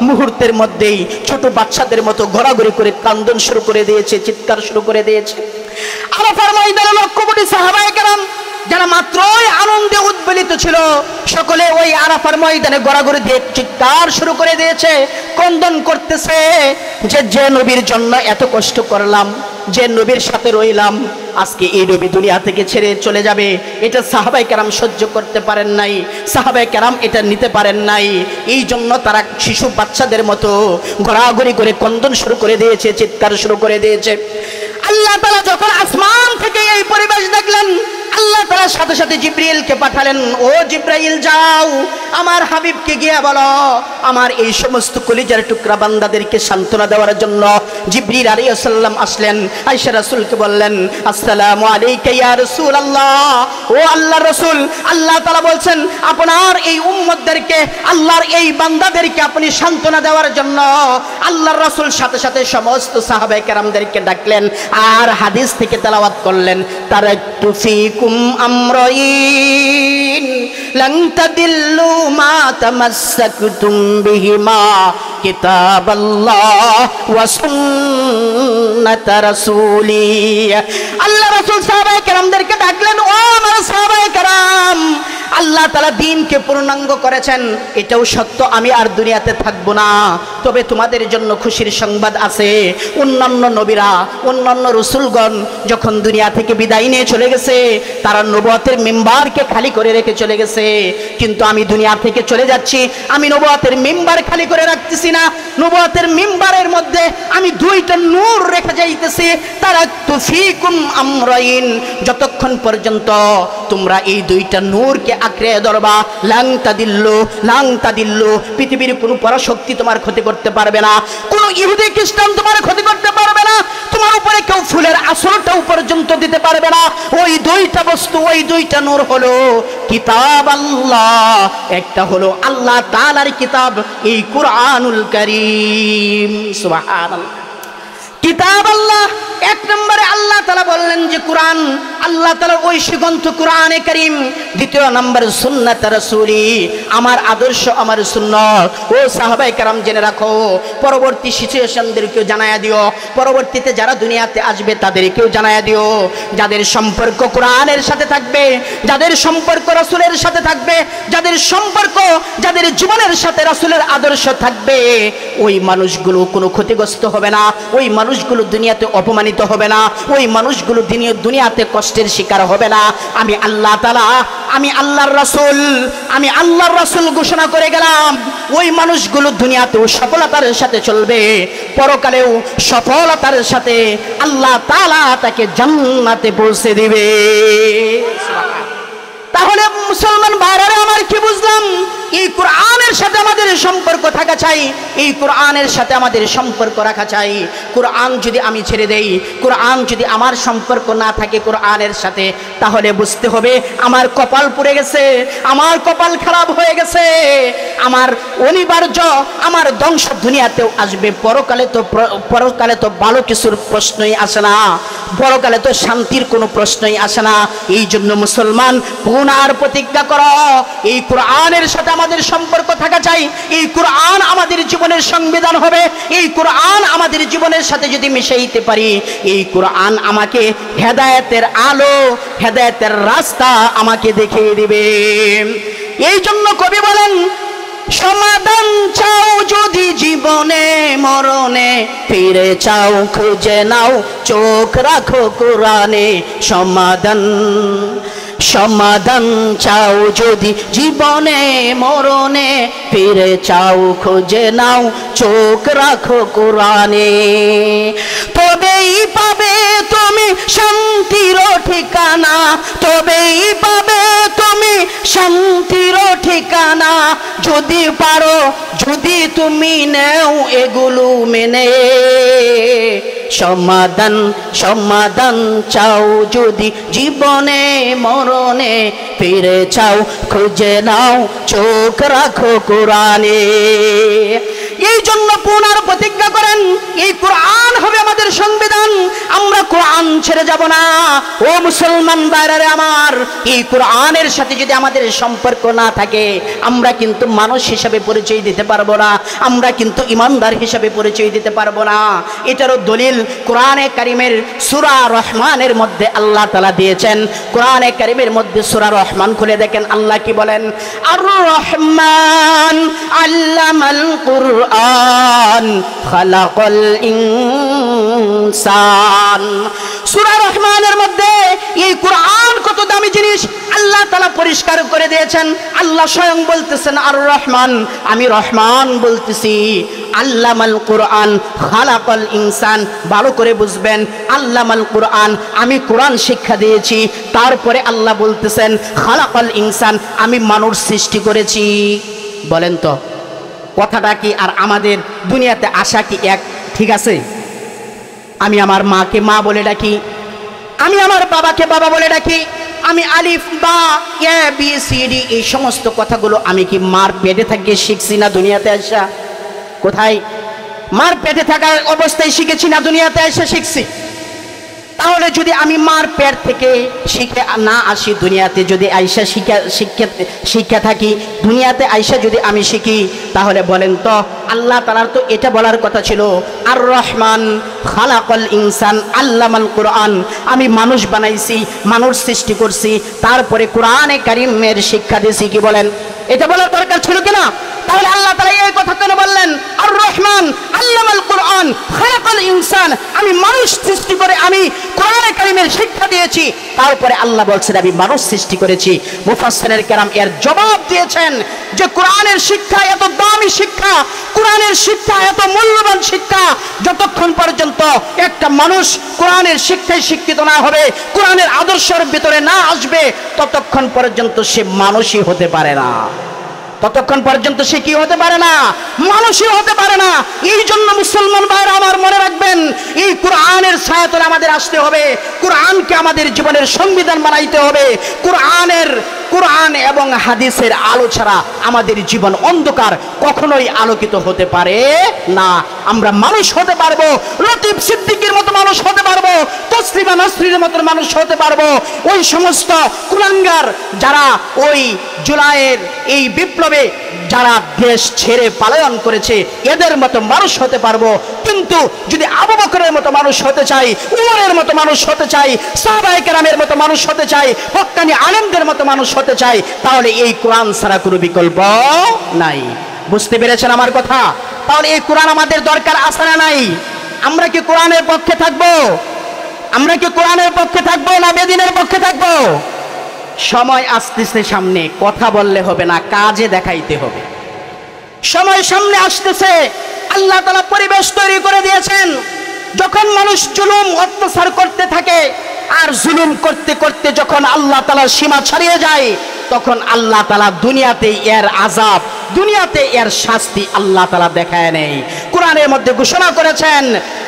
মুহূর্তের মধ্যেই ছোট বাচ্চাদের মতো ঘোরাঘুরি করে কান্দন শুরু করে দিয়েছে, চিৎকার শুরু করে দিয়েছে। আরাফার ময়দানে লক্ষ কোটি সাহাবায়ে কেরাম যারা মাত্রই আনন্দে উদ্বেলিত ছিল, সকলে ওই আরাফার ময়দানে ঘোরাঘুরি দিয়ে চিৎকার শুরু করে দিয়েছে, ক্রন্দন করতেছে যে নবীর জন্য এত কষ্ট করলাম, যে নবীর সাথে রইলাম, আজকে এই নবী দুনিয়া থেকে ছেড়ে চলে যাবে, এটা সাহাবায়ে কেরাম সহ্য করতে পারেন নাই, সাহাবায়ে কেরাম এটা নিতে পারেন নাই। এই জন্য তারা শিশু বাচ্চাদের মতো ঘোরাঘুরি করে ক্রন্দন শুরু করে দিয়েছে, চিৎকার শুরু করে দিয়েছে। আল্লাহ তাআলা যখন আসমান থেকে এই পরিবেশ দেখলেন, আল্লাহ তাআলা সাথে সাথে জিবরিলকে পাঠালেন, ও জিবরাইল, যাও আমার হাবিবকে গিয়ে বলো আমার এই সমস্ত কলিজার টুকরা বান্দাদেরকে সান্ত্বনা দেওয়ার জন্য। জিবরিল আলাইহিস সালাম আসলেন, আয়েশা রাসূলকে বললেন, আসসালামু আলাইকা ইয়া রাসূলুল্লাহ, ও আল্লাহর রাসূল, আল্লাহ তাআলা বলছেন আপনার এই উম্মতদেরকে, আল্লাহর এই বান্দাদেরকে আপনি সান্ত্বনা দেওয়ার জন্য। আল্লাহর রাসূল সাথে সাথে সমস্ত সাহাবায়ে কেরামদেরকে ডাকলেন আর হাদিস থেকে তেলাওয়াত করলেন, তারাকতু ফীকুম আমরাইন লান তাদিল্লু মা তামাসসাকতুম বিহিমা কিতাবাল্লাহ ওয়া সুন্নাত রাসূলি। আল্লাহ রাসূল সাহাবায়ে কেরামদেরকে ডাকলেন, ও আমার সাহাবায়ে কেরাম, আল্লাহ তাআলা দ্বীনকে পূর্ণাঙ্গ করেছেন, এটাও সত্য, আমি আর দুনিয়াতে থাকবো না। তবে তোমাদের জন্য খুশির সংবাদ আছে, অন্যান্য নবীরা, অন্যান্য রাসূলগণ যখন দুনিয়া থেকে বিদায় নিয়ে চলে গেছে, তারা নবুয়তের মিম্বারকে খালি করে রেখে চলে গেছে, কিন্তু আমি দুনিয়া থেকে চলে যাচ্ছি, আমি নবুয়তের মিম্বার খালি করে রাখতেছি না। নবুয়তের মিম্বারের মধ্যে আমি দুইটা নূর রেখে যাইতেছি। তারাকতু ফীকুম আমরাইন, যতক্ষণ পর্যন্ত তোমরা এই দুইটা নূরকে আঁকড়ে ধরবা, লাং তাদিল্লু, পৃথিবীর কোনো পরাশক্তি তোমার ক্ষতি করতে পারবে না, কোন ইহুদি খ্রিস্টান তোমার ক্ষতি করতে পারবে না, তোমার উপরে কেউ ফুলের আসরটাও পর্যন্ত দিতে পারবে না। ওই দুইটা বস্তু, ওই দুইটা নূর হলো কিতাব আল্লাহ, একটা হলো আল্লাহ তাআলার কিতাব এই কুরআনুল কারীম। সুবহানাল্লাহ। কিতাব আল্লাহ, এক নম্বরে আল্লাহ তাআলা বললেন যে কুরআন, আল্লাহ তাআলার ঐশী গ্রন্থ কুরআনে কারীম। দ্বিতীয় নম্বর সুন্নাত রাসূলি, আমার আদর্শ, আমার সুন্নাত। ও সাহাবায়ে কেরাম জেনে রাখো, পরবর্তী সিচুয়েশনদেরকেও জানায়া দিও, পরবর্তীতে যারা দুনিয়াতে আসবে তাদেরকেও জানায়া দিও, যাদের সম্পর্ক কোরআনের সাথে থাকবে, যাদের সম্পর্ক রাসূলের সাথে থাকবে, যাদের সম্পর্ক, যাদের জীবনের সাথে রাসূলের আদর্শ থাকবে, ওই মানুষগুলো কোনো ক্ষতিগ্রস্ত হবে না, ওই মানুষগুলো দুনিয়াতে অপমানিত হবে না, ওই মানুষগুলো দুনিয়াতে কষ্টের শিকার হবে না। আমি আল্লাহ তাআলা, আমি আল্লাহর রাসূল ঘোষণা করে গেলাম, ওই মানুষগুলো দুনিয়াতেও সফলতার সাথে চলবে, পরকালেও সফলতার সাথে আল্লাহ তাআলা তাকে জান্নাতে পৌঁছে দিবে। তাহলে মুসলমান ভাইরা আমার, কি বুঝলাম? এই কোরআনের সাথে আমাদের সম্পর্ক থাকা চাই, এই কোরআনের সাথে আমাদের সম্পর্ক রাখা চাই। কোরআন যদি আমি ছেড়ে দেই, কোরআন যদি আমার সম্পর্ক না থাকে কোরআনের সাথে, তাহলে বুঝতে হবে আমার কপাল পুড়ে গেছে, আমার কপাল খারাপ হয়ে গেছে, আমার অনিবার্য, আমার ধ্বংস দুনিয়াতেও আসবে, পরকালে তো ভালো কিছুর প্রশ্নই আসে না, পরকালে তো শান্তির কোনো প্রশ্নই আসে না। এই জন্য মুসলমান পুনর প্রতিজ্ঞা করো, এই কোরআনের সাথে আমাদের সম্পর্ক থাকা চাই, এই কোরআন আমাদের জীবনের সংবিধান হবে, এই কোরআন আমাদের জীবনের সাথে যদি মিশাইতে পারি, এই কোরআন আমাকে হেদায়েতের আলো, হেদায়েতের রাস্তা আমাকে দেখিয়ে দিবে। এই জন্য কবি বলেন, সমাধান চাও যদি জীবনে মরণে, ফিরে চাও খুঁজে নাও চোখ রাখো কোরআনে। সমাধান চাও যদি জীবনে মরণে, ফিরে চাও খুঁজে নাও চোখ রাখো কোরআনে। তবেই পাবে তুমি শান্তির ঠিকানা, তবেই পাবে তুমি শান্তির ঠিকানা, যদি পারো, যদি তুমি নেও এগুলো মেনে। সমাধান চাও যদি জীবনে মরণে, ফিরে চাও খুঁজে নাও চোখ রাখো কোরআনে। এই জন্য পুনর প্রতিজ্ঞা করেন, এই কোরআন হবে আমাদের সংবিধান, আমরা কোরআন ছেড়ে যাব না। ও মুসলমান ভাইরা আমার, এই কোরআনের সাথে যদি আমাদের সম্পর্ক না থাকে, আমরা কিন্তু মানুষ হিসাবে পরিচয় দিতে পারবো না, আমরা কিন্তু ইমানদার হিসাবে পরিচয় দিতে পারবো না। এটারও দলিল কোরআনে কারিমের সূরা রহমানের মধ্যে আল্লাহ তাআলা দিয়েছেন। কোরআনে কারিমের মধ্যে সূরা রহমান খুলে দেখেন, আল্লাহ কি বলেন? আর রহমান আল্লামাল কুরআন খালাকাল ইনসান। সূরা রহমানের মধ্যে এই কোরআন কত দামি জিনিস আল্লাহ তাআলা পরিষ্কার করে দিয়েছেন। আল্লাহ স্বয়ং বলতেছেন আর রহমান, আমি রহমান বলতেছি। আল্লামাল কুরআন খালাকাল ইনসান, ভালো করে বুঝবেন, আল্লামাল কুরআন, আমি কোরআন শিক্ষা দিয়েছি। তারপরে আল্লাহ বলতেছেন খালাকাল ইনসান, আমি মানুষ সৃষ্টি করেছি। বলেন তো কথাটা কি আর আমাদের দুনিয়াতে আসা কি এক? ঠিক আছে, আমি আমার মাকে মা বলে ডাকি, আমি আমার বাবাকে বাবা বলে ডাকি, আমি আলিফ বা এ বি সি ডি এই সমস্ত কথাগুলো আমি কি মার পেটে থেকে শিখছি না দুনিয়াতে আসা? কোথায়? মার পেটে থাকার অবস্থায় শিখেছি না দুনিয়াতে এসে শিখছি? তাহলে যদি আমি মার পেট থেকে শিখে না আসি, দুনিয়াতে যদি আইসা শিক্ষা থাকি, দুনিয়াতে আইসা যদি আমি শিখি, তাহলে বলেন তো আল্লাহ তাআলার তো এটা বলার কথা ছিল, আর রহমান খালাকাল ইনসান আল্লামাল কোরআন, আমি মানুষ বানাইছি, মানুষ সৃষ্টি করছি, তারপরে কোরআনে কারীমের শিক্ষা দিয়েছি। কি বলেন? এটা বলার দরকার ছিল কিনা? তাহলে আল্লাহ তাআলা এই কথা কেন বললেন? আর রহমান আল্লামাল কোরআন খালাকাল ইনসান, আমি মানুষ সৃষ্টি করে আমি কোরআনে কারীমের শিক্ষা দিয়েছি, তারপরে আল্লাহ বলছেন আমি মানুষ সৃষ্টি করেছি। মুফাসসিরুল কেরাম এর জবাব দিয়েছেন যে কোরআনের শিক্ষা এত দামি শিক্ষা, কোরআনের শিক্ষা এত মূল্যবান শিক্ষা, যতক্ষণ পর্যন্ত একটা মানুষ কোরআনের শিক্ষায় শিক্ষিত না হবে, কোরআনের আদর্শের ভিতরে না আসবে, ততক্ষণ পর্যন্ত সে মানুষই হতে পারে না। ততক্ষণ পর্যন্ত সে কি হতে পারে না? মানুষই হতে পারে না। এই জন্য মুসলমান ভাইরা আমার মনে রাখবেন, এই কোরআনের ছায়াতলে আমাদের আসতে হবে, কোরআনকে আমাদের জীবনের সংবিধান বানাইতে হবে। কোরআন এবং হাদিসের আলো ছাড়া আমাদের জীবন অন্ধকার, কখনোই আলোকিত হতে পারে না। আমরা মানুষ হতে পারবো, লতিফ সিদ্দিকীর মতো মানুষ হতে পারবো, তসলিমা নাসরিনের মতো মানুষ হতে পারবো। ওই সমস্ত কুলাঙ্গার যারা ওই জুলাইয়ের এই বিপ্লবে যারা দেশ ছেড়ে পলায়ন করেছে, এদের মতো মানুষ হতে পারবো। কিন্তু যদি আবু বকরের মতো মানুষ হতে চাই, উমরের মতো মানুষ হতে চাই, সাহাবায়ে কেরামের মতো মানুষ হতে চাই, হক্কানি আলেমদের মতো মানুষ হতে চাই, তাহলে এই কোরআন ছাড়া কোনো বিকল্প নাই। বুঝতে পেরেছেন আমার কথা? তাহলে এই কোরআন আমাদের দরকার আছে না নাই? আমরা কি কোরআনের পক্ষে থাকবো? আমরা কি কোরআনের পক্ষে থাকবো না বেদিনের পক্ষে থাকবো? সময় আসতেছে সামনে, কথা বললে হবে না, কাজে দেখাইতে হবে। সময় সামনে আসতেছে, আল্লাহ তাআলা পরিবেশ তৈরি করে দিয়েছেন। যখন মানুষ জুলুম অত্যাচার করতে থাকে, আর জুলুম করতে করতে যখন আল্লাহ তাআলার সীমা ছাড়িয়ে যায়, তখন আল্লাহ তাআলা দুনিয়াতে এর আযাব, দুনিয়াতে এর শাস্তি আল্লাহ তাআলা দেখায় নেই। কোরআনের মধ্যে ঘোষণা করেছেন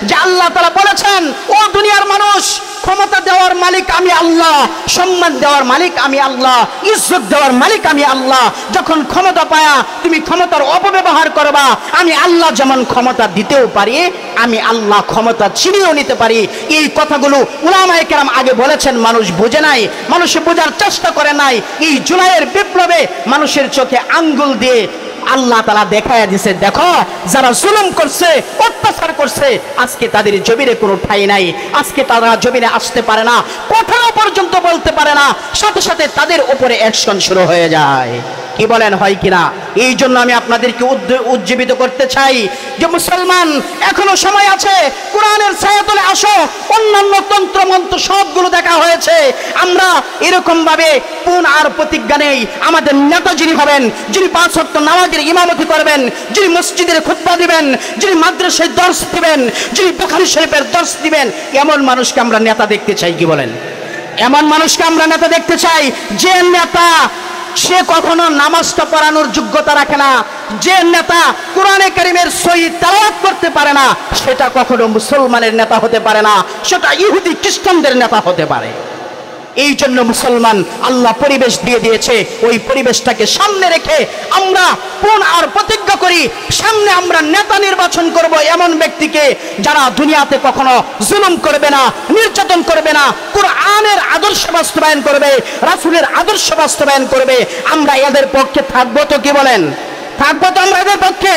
যে আল্লাহ তাআলা বলেছেন, ও দুনিয়ার মানুষ, ক্ষমতা দেওয়ার মালিক আমি আল্লাহ, সম্মান দেওয়ার মালিক আমি আল্লাহ, ইজ্জত দেওয়ার মালিক আমি আল্লাহ। যখন ক্ষমতা পায়া তুমি ক্ষমতার অপব্যবহার করবা, আমি আল্লাহ যেমন ক্ষমতা দিতেও পারি, আমি আল্লাহ ক্ষমতা ছিনিয়েও নিতে পারি। এই কথাগুলো উলামায়ে কেরাম আগে বলেছেন, মানুষ বোঝে নাই, মানুষ বোঝার চেষ্টা করে নাই। এই জুলাইয়ের বিপ্লবে মানুষের চোখে আঙ্গুল দিয়ে আল্লাহ তাআলা দেখায়া দিয়েছে, দেখো যারা জুলুম করছে, অত্যাচার করছে, আজকে তাদের জমিনে কোনো ঠাঁই নাই, আজকে তারা জমিনে আসতে পারে না, কথাও পর্যন্ত বলতে পারে না, সাথে সাথে তাদের উপরে অ্যাকশন শুরু হয়ে যায়। কি বলেন, হয় কিনা? এই জন্য আমি আপনাদেরকে উজ্জীবিত করতে চাই যে মুসলমান, এখনো সময় আছে, কোরআনের ছায়াতলে আসো। অন্যান্য তন্ত্র মন্ত্র সবগুলো দেখা হয়েছে। আমরা এরকম ভাবে পুন আর প্রতিজ্ঞা নেই, আমাদের নেতা যিনি হবেন, যিনি 5 ওয়াক্ত নামাজের ইমামতি করবেন, যিনি মসজিদের খুতবা দিবেন, যিনি মাদ্রাসায় দর্শ দিবেন, যিনি বুখারী শরীফের দর্শ দিবেন, এমন মানুষকে আমরা নেতা দেখতে চাই। কি বলেন? এমন মানুষকে আমরা নেতা দেখতে চাই, যে নেতা সে কখনো নামাজটা পড়ানোর যোগ্যতা রাখে না, যে নেতা কোরআনে কারীমের সহি তেলাওয়াত করতে পারে না, সেটা কখনো মুসলমানের নেতা হতে পারে না, সেটা ইহুদি খ্রিস্টানদের নেতা হতে পারে। এই জন্য মুসলমান আল্লাহ পরিবেশ দিয়ে দিয়েছে, ওই পরিবেশটাকে সামনে রেখে আমরা পুন আর প্রতিজ্ঞা করি, সামনে আমরা নেতা নির্বাচন করব এমন ব্যক্তিকে যারা দুনিয়াতে কখনো জুলুম করবে না, নির্যাতন করবে না, কোরআনের আদর্শ বাস্তবায়ন করবে, রাসূলের আদর্শ বাস্তবায়ন করবে। আমরা এদের পক্ষে থাকবো তো? কি বলেন? থাকবো তো আমরা এদের পক্ষে?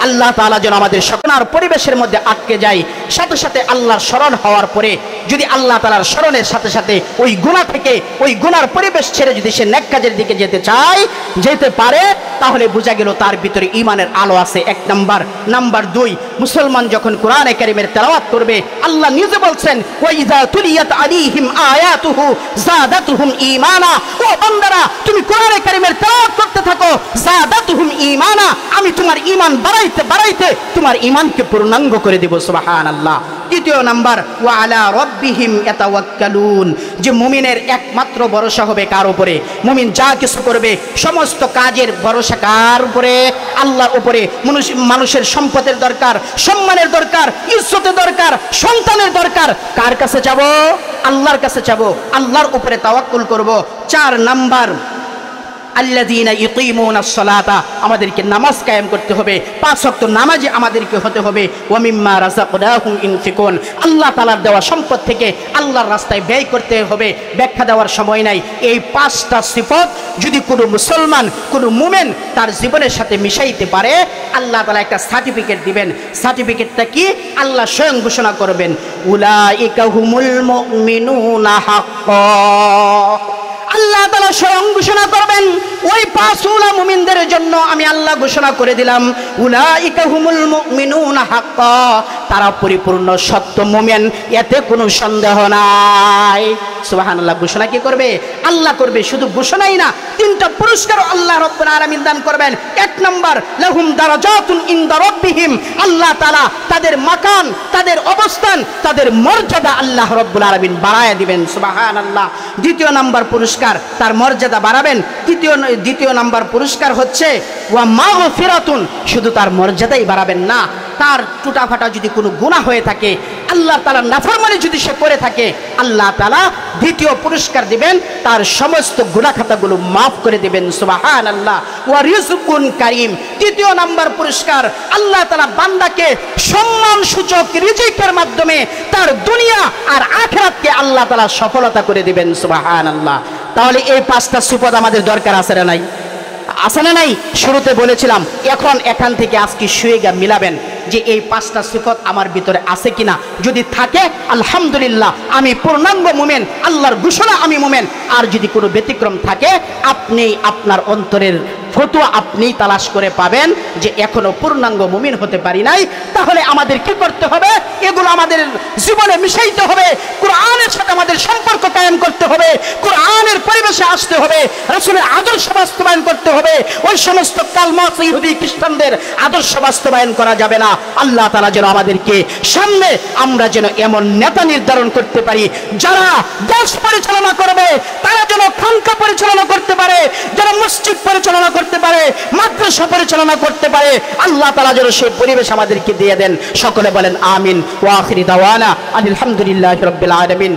আল্লাহ তাআলা যেন আমাদের সকনার পরিবেশের মধ্যে আটকে যায়, সাথে সাথে আল্লাহর স্মরণ হওয়ার পরে যদি আল্লাহ তাআলার স্মরণের সাথে সাথে ওই গুনাহ থেকে, ওই গুনার পরিবেশ ছেড়ে যদি সে নেক কাজের দিকে যেতে পারে, তাহলে বোঝা গেল তার ভিতরে ঈমানের আলো আছে। 1 নাম্বার। নাম্বার 2, মুসলমান যখন কোরআনে কারীমের তেলাওয়াত করবে, আল্লাহ নিজে বলছেন, ওয়া ইযা তুলিয়াত আলাইহিম আয়াতুহু যাদাতুহুম ঈমানা। ও বান্দারা, তুমি কোরআনে কারীমের তেলাওয়াত করতে থাকো, যাদাতুহুম ঈমানা, আমি তোমার ঈমান বাড়াইতে বাড়াইতে তোমার ঈমানকে পূর্ণাঙ্গ করে দেব। সুবহানাল্লাহ। 3 নাম্বার, ওয়া আলা রাব্বিহিম ইয়াতাওয়াক্কালুন, যে মুমিনের একমাত্র ভরসা হবে কার উপরে? মুমিন যা কিছু করবে সমস্ত কাজের ভরসা কার উপরে? আল্লাহর উপরে। মানুষের সম্পদের দরকার, সম্মানের দরকার, ইজ্জতের দরকার, সন্তানের দরকার, কার কাছে যাব? আল্লাহর কাছে যাব, আল্লাহর উপরে তাওয়াক্কুল করব। 4 নাম্বার, আল্লাযীনা ইউকিমুনাস সালাতা, আমাদেরকে নামাজ কায়েম করতে হবে, 5 ওয়াক্ত নামাজি আমাদেরকে হতে হবে। ওয়া মিম্মা রাযাকনাহুম ইনফিকুন, আল্লাহ তাআলার দেওয়া সম্পদ থেকে আল্লাহর রাস্তায় ব্যয় করতে হবে। ব্যাখ্যা দেওয়ার সময় নাই। এই 5টা সিফত যদি কোনো মুসলমান, কোনো মুমিন তার জীবনের সাথে মিশাইতে পারে, আল্লাহ তাআলা একটা সার্টিফিকেট দিবেন। সার্টিফিকেটটা কি? আল্লাহ স্বয়ং ঘোষণা করবেন, উলাইকা হুমুল মুমিনুনা হাক্কান। আল্লাহ তাআলা স্বয়ং ঘোষণা করবেন, ওই 5 উলা মুমিনদের জন্য আমি আল্লাহ ঘোষণা করে দিলাম, উলাইকা হুমুল মুমিনুনা হাক্কান, তারা পরিপূর্ণ সত্য মুমিন, এতে কোনো সন্দেহ নাই। সুবহানাল্লাহ। ঘোষণা কি করবে? আল্লাহ করবে। শুধু ঘোষণাই না, 3টা পুরস্কার আল্লাহ রাব্বুল আলামিন দান করবেন। 1 নাম্বার, লাহুম দারাজাতুন ইনদা রাব্বিহিম, আল্লাহ তাআলা তাদের মাকান, তাদের অবস্থান, তাদের মর্যাদা আল্লাহ রাব্বুল আলামিন বাড়ায় দিবেন। সুবহানাল্লাহ। 2 নাম্বার পুরস্কার, তার মর্যাদা বাড়াবেন। 2 নাম্বার পুরস্কার হচ্ছে ওয়া মাগফিরাতুন, শুধু তার মর্যাদাই বাড়াবেন না, তার টুটাফাটা যদি কোনো গুনাহ হয়ে থাকে, আল্লাহ তাআলা নাফরমানি যদি সে করে থাকে, আল্লাহ তাআলা 2য় পুরস্কার দিবেন, তার সমস্ত গুনাহ খাতাগুলো মাফ করে দিবেন। সুবহানাল্লাহ। ওয়া রিজকুন কারীম, 3য় নাম্বার পুরস্কার, আল্লাহ তাআলা বান্দাকে সম্মান সূচক রিজিকের মাধ্যমে তার দুনিয়া আর আখিরাতকে আল্লাহ তাআলা সফলতা করে দিবেন। সুবহানাল্লাহ। তাহলে এই 5টা সিফত আমাদের দরকার আছে না নাই? আছে না নাই? শুরুতে বলেছিলাম, এখন এখান থেকে আজকে শুয়ে গিয়ে মিলাবেন যে এই 5টা সিফত আমার ভিতরে আছে কিনা। যদি থাকে আলহামদুলিল্লাহ, আমি পূর্ণাঙ্গ মুমিন, আল্লাহর ঘোষণা আমি মুমিন। আর যদি কোনো ব্যতিক্রম থাকে, আপনি আপনার অন্তরের ফতোয়া আপনি তালাশ করে পাবেন যে এখনো পূর্ণাঙ্গ মুমিন হতে পারি নাই। তাহলে আমাদের কি করতে হবে? এগুলো আমাদের জীবনে মিশাইতে হবে, কোরআনের সাথে আমাদের সম্পর্ক কায়েম করতে হবে, কোরআনের পরিবেশে আসতে হবে, রাসূলের আদর্শ বাস্তবায়ন করতে হবে। ওই সমস্ত কালমাস ইহুদি খ্রিস্টানদের আদর্শ বাস্তবায়ন করা যাবে না। আল্লাহ তাআলা যেন আমাদেরকে সামনে আমরা যেন এমন নেতা নির্ধারণ করতে পারি, যারা দেশ পরিচালনা করবে, তারা যেন খানকা পরিচালনা করতে পারে, যারা মসজিদ পরিচালনা করতে পারে, মাদ্রাসা পরিচালনা করতে পারে। আল্লাহ তাআলা যেন সেই পরিবেশ আমাদেরকে দিয়ে দেন। সকলে বলেন আমিন। ওয়া আখিরি দাওয়ানা আলহামদুলিল্লাহি রাব্বিল আলামিন।